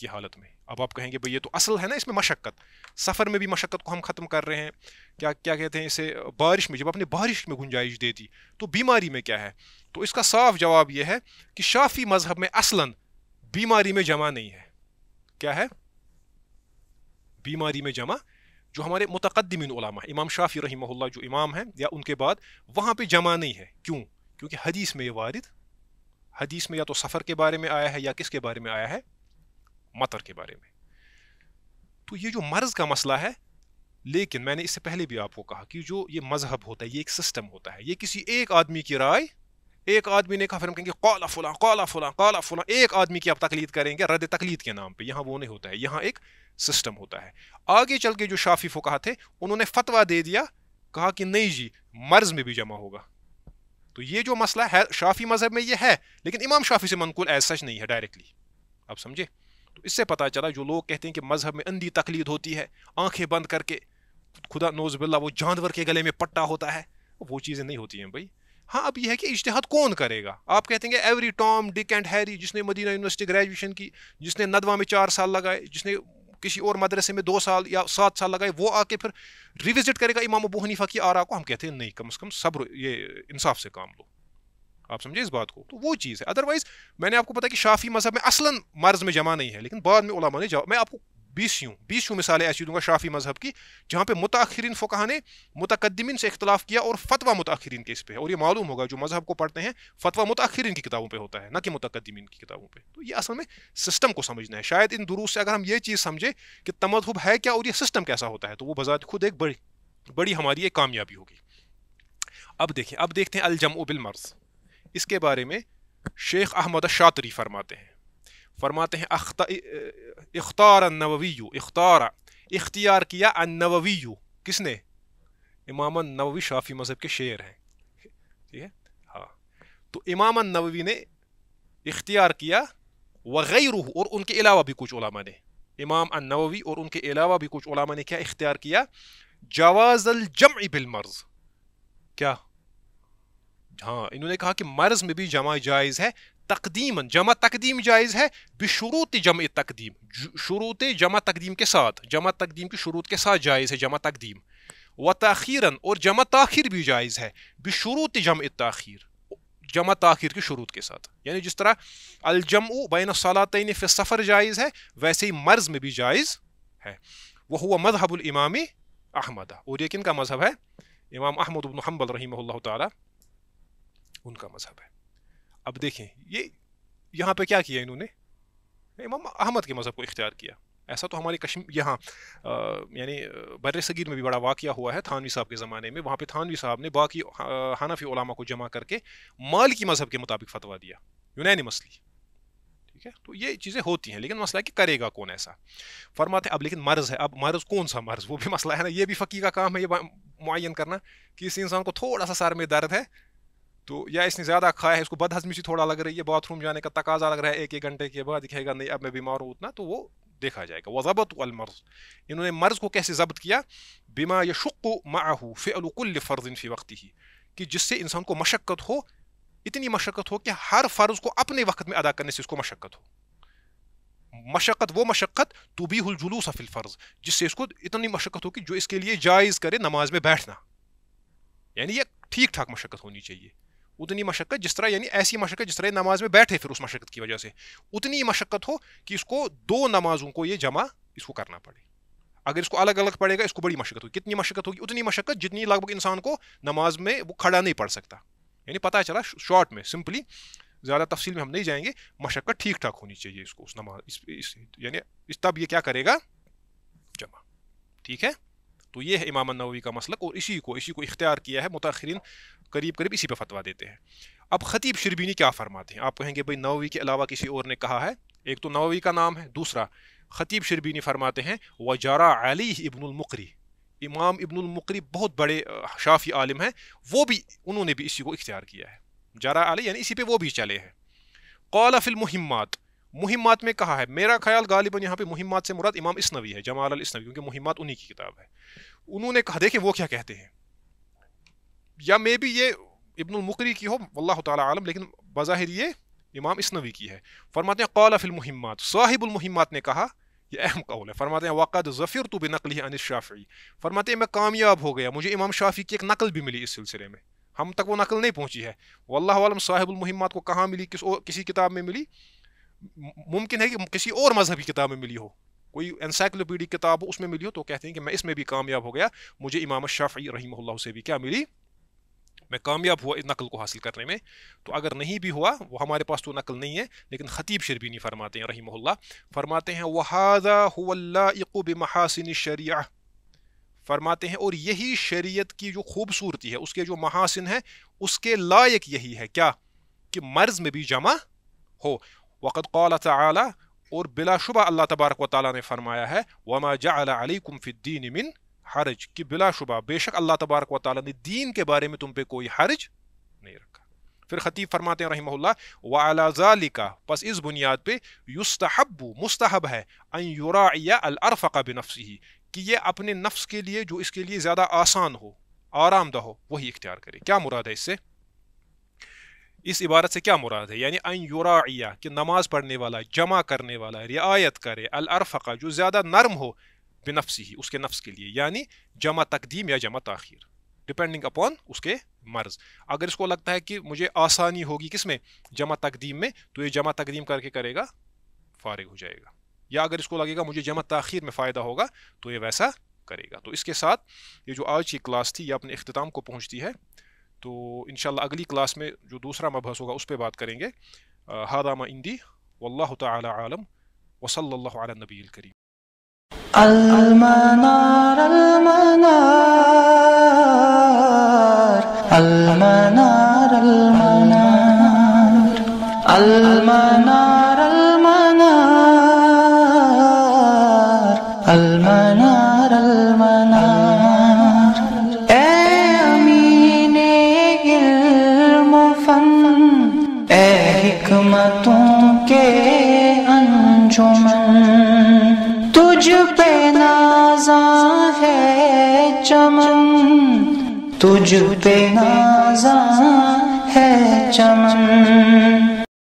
حالت میں اب آپ کہیں گے بھئی یہ تو اصل ہے نا, اس میں مشقت, سفر میں بھی مشقت کو ہم ختم کر رہے ہیں, کیا کہتے ہیں اسے, بارش میں, جب آپ نے بارش میں گنجائش دے دی تو بیماری میں کیا ہے؟ تو اس کا صاف جواب یہ ہے کہ شافی مذہب میں اصلاً بیماری میں جمع نہیں ہے. کیا ہے بیماری میں جمع؟ جو ہمارے متقدمین علماء, امام شافی رحمہ اللہ جو امام ہیں یا ان کے بعد, وہاں پہ جمع نہیں ہے. کیوں؟ کیونکہ حدیث میں یہ وارد, حدیث میں یا تو سفر کے بارے میں آیا ہے یا کس کے بارے میں آیا ہے, مطر کے بارے میں. تو یہ جو مرض کا مسئلہ ہے, لیکن میں نے اس سے پہلے بھی آپ کو کہا کہ جو یہ مذہب ہوتا ہے یہ ایک سسٹم ہوتا ہے, یہ کسی ایک آدمی کی رائے, ایک آدمی نے کہا پھر ہم کہیں گے قال فلاں قال فلاں قال فلاں, ایک آدمی کی آپ تقلید کریں گے رد تقلید کے نام پہ. یہاں وہ نہیں ہوتا ہے, یہاں ایک سسٹم ہوتا ہے. آگے چل کے جو شافی فقہا تھے انہوں نے فتویٰ دے دیا, کہا کہ نہیں جی مرض میں بھی جمع ہوگا. تو یہ جو مسئلہ ہے شافی مذہب میں یہ ہے, لیکن امام شافی سے منقول ایز سچ نہیں ہے ڈائریکٹلی. آپ سمجھے؟ تو اس سے پتہ چلا جو لوگ کہتے ہیں کہ مذہب میں اندھی تقلید ہوتی ہے, آنکھیں بند کر کے, خدا نوز باللہ وہ جانور کے گلے میں پٹا ہوتا ہے, وہ چیزیں نہیں ہوتی ہیں بھائی. ہاں اب یہ ہے کہ اجتہاد کون کرے گا. آپ کہتے ہیں کہ ایوری ٹام ڈک اینڈ ہیری, جس نے مدینہ یونیورسٹی گریجویشن کی, جس نے ندوہ میں 4 سال لگائے, جس نے کسی اور مدرسے میں 2 سال یا 7 سال لگائے, وہ آ کے پھر ریوزٹ کرے گا امام ابو حنیفہ کی آراء کو. ہم کہتے ہیں نہیں, کم از کم صبر, یہ انصاف سے کام لو. آپ سمجھے اس بات کو؟ تو وہ چیز ہے. ادروائز میں نے آپ کو پتا کہ شافی مذہب میں اصلاً مرض میں جمع نہیں ہے, لیکن بعد میں علماء نے میں آپ کو 20 مثالیں ایسی دوں گا شافی مذہب کی جہاں پہ متاخرین فقہا نے متقدمین سے اختلاف کیا اور فتویٰ متاخرین کے اس پہ ہے. اور یہ معلوم ہوگا جو مذہب کو پڑھتے ہیں فتویٰ متاخرین کی کتابوں پہ ہوتا ہے, نہ کہ متقدمین کی کتابوں پہ. تو یہ اصل میں سسٹم کو سمجھنا ہے. شاید ان دروس سے اگر ہم یہ چیز سمجھے کہ تمذہب ہے کیا اور یہ سسٹم کیسا ہوتا ہے, تو وہ بذات خود ایک بڑی ہماری ایک کامیابی ہوگی. اب دیکھتے ہیں الجمع بالمرض. اس کے بارے میں شیخ احمد الشاطری فرماتے ہیں اختار النووی, اختیار کیا النووی, کس نے؟ امام النووی شافی مذہب کے شیعر ہیں, ٹھیک ہے ہاں. تو امام النووی نے اختیار کیا, وغیرہ, اور ان کے علاوہ بھی کچھ علماء نے, امام النووی اور ان کے علاوہ بھی کچھ علماء نے کیا اختیار کیا؟ جواز الجمع بالمرض. کیا؟ ہاں انہوں نے کہا کہ مرض میں بھی جمع جائز ہے تقدیماً، جمع تقدیم جائز ہے بشروط جمع تقدیم، شروط جمع تقدیم کے ساتھ، جمع تقدیم کی شروط کے ساتھ جائز ہے جمع تقدیم، و تاخیراً اور جمع تاخیر بھی جائز ہے بشروط جمع تاخیر، جمع تاخیر کی شروط کے ساتھ، یعنی جس طرح الجمع بین الصلاتین فی السفر جائز ہے ویسے ہی مرض میں بھی جائز ہے۔ وہو مذہب الامام احمد، اور یہ کن کا مذہب ہے؟ امام احمد بن حنبل رحمہ اللہ تعالی ان کا مذہب ہے۔ اب دیکھیں یہ یہاں پہ کیا کیا انہوں نے؟ امام احمد کے مذہب کو اختیار کیا۔ ایسا تو ہمارے یہاں یعنی بر صغیر میں بھی بڑا واقعہ ہوا ہے تھانوی صاحب کے زمانے میں، وہاں پہ تھانوی صاحب نے باقی حنفی علماء کو جمع کر کے مالکی مذہب کے مطابق فتویٰ دیا، یونانیمسلی، ٹھیک ہے؟ تو یہ چیزیں ہوتی ہیں، لیکن مسئلہ ہے کہ کرے گا کون ایسا؟ فرماتے اب لیکن مرض ہے، اب مرض کون سا مرض، وہ بھی مسئلہ ہے نا، یہ بھی فقیہ کا کام ہے یہ معین کرنا کہ اس انسان کو تھوڑا سا سر میں درد ہے تو یا اس نے زیادہ کھایا ہے، اس کو بد ہضمی سی تھوڑا لگ رہی ہے، باتھ روم جانے کا تقاضا لگ رہا ہے 1 گھنٹے کے بعد، دکھے گا نہیں اب میں بیمار ہوں اتنا، تو وہ دیکھا جائے گا۔ وضبط المرض، انہوں نے مرض کو کیسے ضبط کیا؟ بما یشق معه فعل كل فرض فی وقته، کہ جس سے انسان کو مشقت ہو، اتنی مشقت ہو کہ ہر فرض کو اپنے وقت میں ادا کرنے سے اس کو مشقت ہو، مشقت وہ مشقت تبیح الجلوس فی الفرض، جس سے اس کو اتنی مشقت ہو کہ جو اس کے لیے جائز کرے نماز میں بیٹھنا، یعنی یہ ٹھیک ٹھاک مشقت ہونی چاہیے، اتنی مشقت جس طرح، یعنی ایسی مشقت جس طرح نماز میں بیٹھے پھر اس مشقت کی وجہ سے، اتنی مشقت ہو کہ اس کو 2 نمازوں کو یہ جمع اس کو کرنا پڑے۔ اگر اس کو الگ الگ پڑے گا اس کو بڑی مشقت ہوگی، کتنی مشقت ہوگی؟ اتنی مشقت جتنی لگ بھگ انسان کو نماز میں وہ کھڑا نہیں پڑھ سکتا، یعنی پتہ چلا شارٹ میں سمپلی، زیادہ تفصیل میں ہم نہیں جائیں گے، مشقت ٹھیک ٹھاک ہونی چاہیے اس کو، اس نماز یعنی تب یہ کیا کرے گا؟ جمع، ٹھیک ہے؟ تو یہ ہے امام النووی کا مسلک، اور اسی کو اختیار کیا ہے متاخرین، قریب اسی پہ فتویٰ دیتے ہیں۔ اب خطیب شربینی کیا فرماتے ہیں؟ آپ کہیں گے بھائی نووی کے علاوہ کسی اور نے کہا ہے، ایک تو نووی کا نام ہے، دوسرا خطیب شربینی فرماتے ہیں وجرا علیہ ابن المقری، امام ابن المقری بہت بڑے شافعی عالم ہیں، وہ بھی انہوں نے بھی اسی کو اختیار کیا ہے، جرا علیہ یعنی اسی پہ وہ بھی چلے ہیں۔ قال فی المہمات، مہمات میں کہا ہے، میرا خیال غالباً یہاں پہ مہمات سے مراد امام اسنوی ہے، جمال الاسنوی، کیونکہ مہمات انہی کی کتاب ہے۔ انہوں نے کہا، دیکھیں وہ کیا کہتے ہیں، یا میں بھی یہ ابن المقری کی ہو واللہ تعالی عالم، لیکن بظاہر یہ امام اسنوی کی ہے۔ فرماتے ہیں قال فی المہمات، صاحب المہمات نے کہا، یہ اہم قول ہے، فرماتے ہیں وقد ظفرت بنقلہ عن الشافعی، فرماتے ہیں میں کامیاب ہو گیا، مجھے امام شافعی کی ایک نقل بھی ملی اس سلسلے میں، ہم تک وہ نقل نہیں پہنچی ہے، واللہ عالم صاحب المہمات کو کہاں ملی، کسی کتاب میں ملی، ممکن ہے کہ کسی اور مذہبی کتاب میں ملی ہو، کوئی انسائکلوپیڈک کتاب ہو اس میں ملی ہو، تو کہتے ہیں کہ میں اس میں بھی کامیاب ہو گیا، مجھے امام شافعی رحمہ اللہ سے بھی کیا ملی، میں کامیاب ہوا اس نقل کو حاصل کرنے میں۔ تو اگر نہیں بھی ہوا، وہ ہمارے پاس تو نقل نہیں ہے، لیکن خطیب شربینی فرماتے ہیں رحمہ اللہ، فرماتے ہیں وَهَذَا هُوَ اللَّائِقُ بِمَحَاسِنِ الشَّرِيعَةِ، فرماتے ہیں اور یہی شریعت کی جو خوبصورتی ہے، اس کے جو محاسن ہے، اس کے لائق یہی ہے، کیا کہ مرض میں بھی جمع ہو۔ وقد قال تعالی، اور بلا شبہ اللہ تبارک و تعالیٰ نے فرمایا ہے وَمَا جَعَلَ عَلَيْكُمْ فِي الدِّينِ مِنْ حرج، کہ بلا شبہ بے شک اللہ تبارک و تعالیٰ نے دین کے بارے میں تم پہ کوئی حرج نہیں رکھا۔ پھر خطیب فرماتے ہیں رحمہ اللہ وَعَلَى ذَلِكَ، پس اس بنیاد پہ یستحب، مستحب ہے، ان یراعی الارفق بنفسہ، کہ یہ اپنے نفس کے لیے جو اس کے لیے زیادہ آسان ہو، آرام دہ ہو، وہی اختیار کرے۔ کیا مراد ہے اس سے؟ اس عبارت سے کیا مراد ہے؟ یعنی ان یراعی، کہ نماز پڑھنے والا، جمع کرنے والا رعایت کرے، الارفق، جو زیادہ نرم ہو، بنفسی ہی، اس کے نفس کے لیے، یعنی جمع تقدیم یا جمع تاخیر، ڈپینڈنگ اپون اس کے مرض۔ اگر اس کو لگتا ہے کہ مجھے آسانی ہوگی کس میں، جمع تقدیم میں، تو یہ جمع تقدیم کر کے کرے گا، فارغ ہو جائے گا، یا اگر اس کو لگے گا مجھے جمع تاخیر میں فائدہ ہوگا تو یہ ویسا کرے گا۔ تو اس کے ساتھ یہ جو آج کی کلاس تھی یہ اپنے اختتام کو پہنچتی ہے، تو انشاءاللہ اگلی کلاس میں جو دوسرا مبحث ہوگا اس پہ بات کریں گے۔ ھذا ما عندی واللہ تعالی عالم، وصلی اللہ علی النبی الکریم۔ المنار المنار المنار المنار المنار المنار المنار، اے امین علم و فن، اے حکمتوں کے انجمن، تجھ پہ نازاں ہے چمن، تجھ پہ نازاں چمن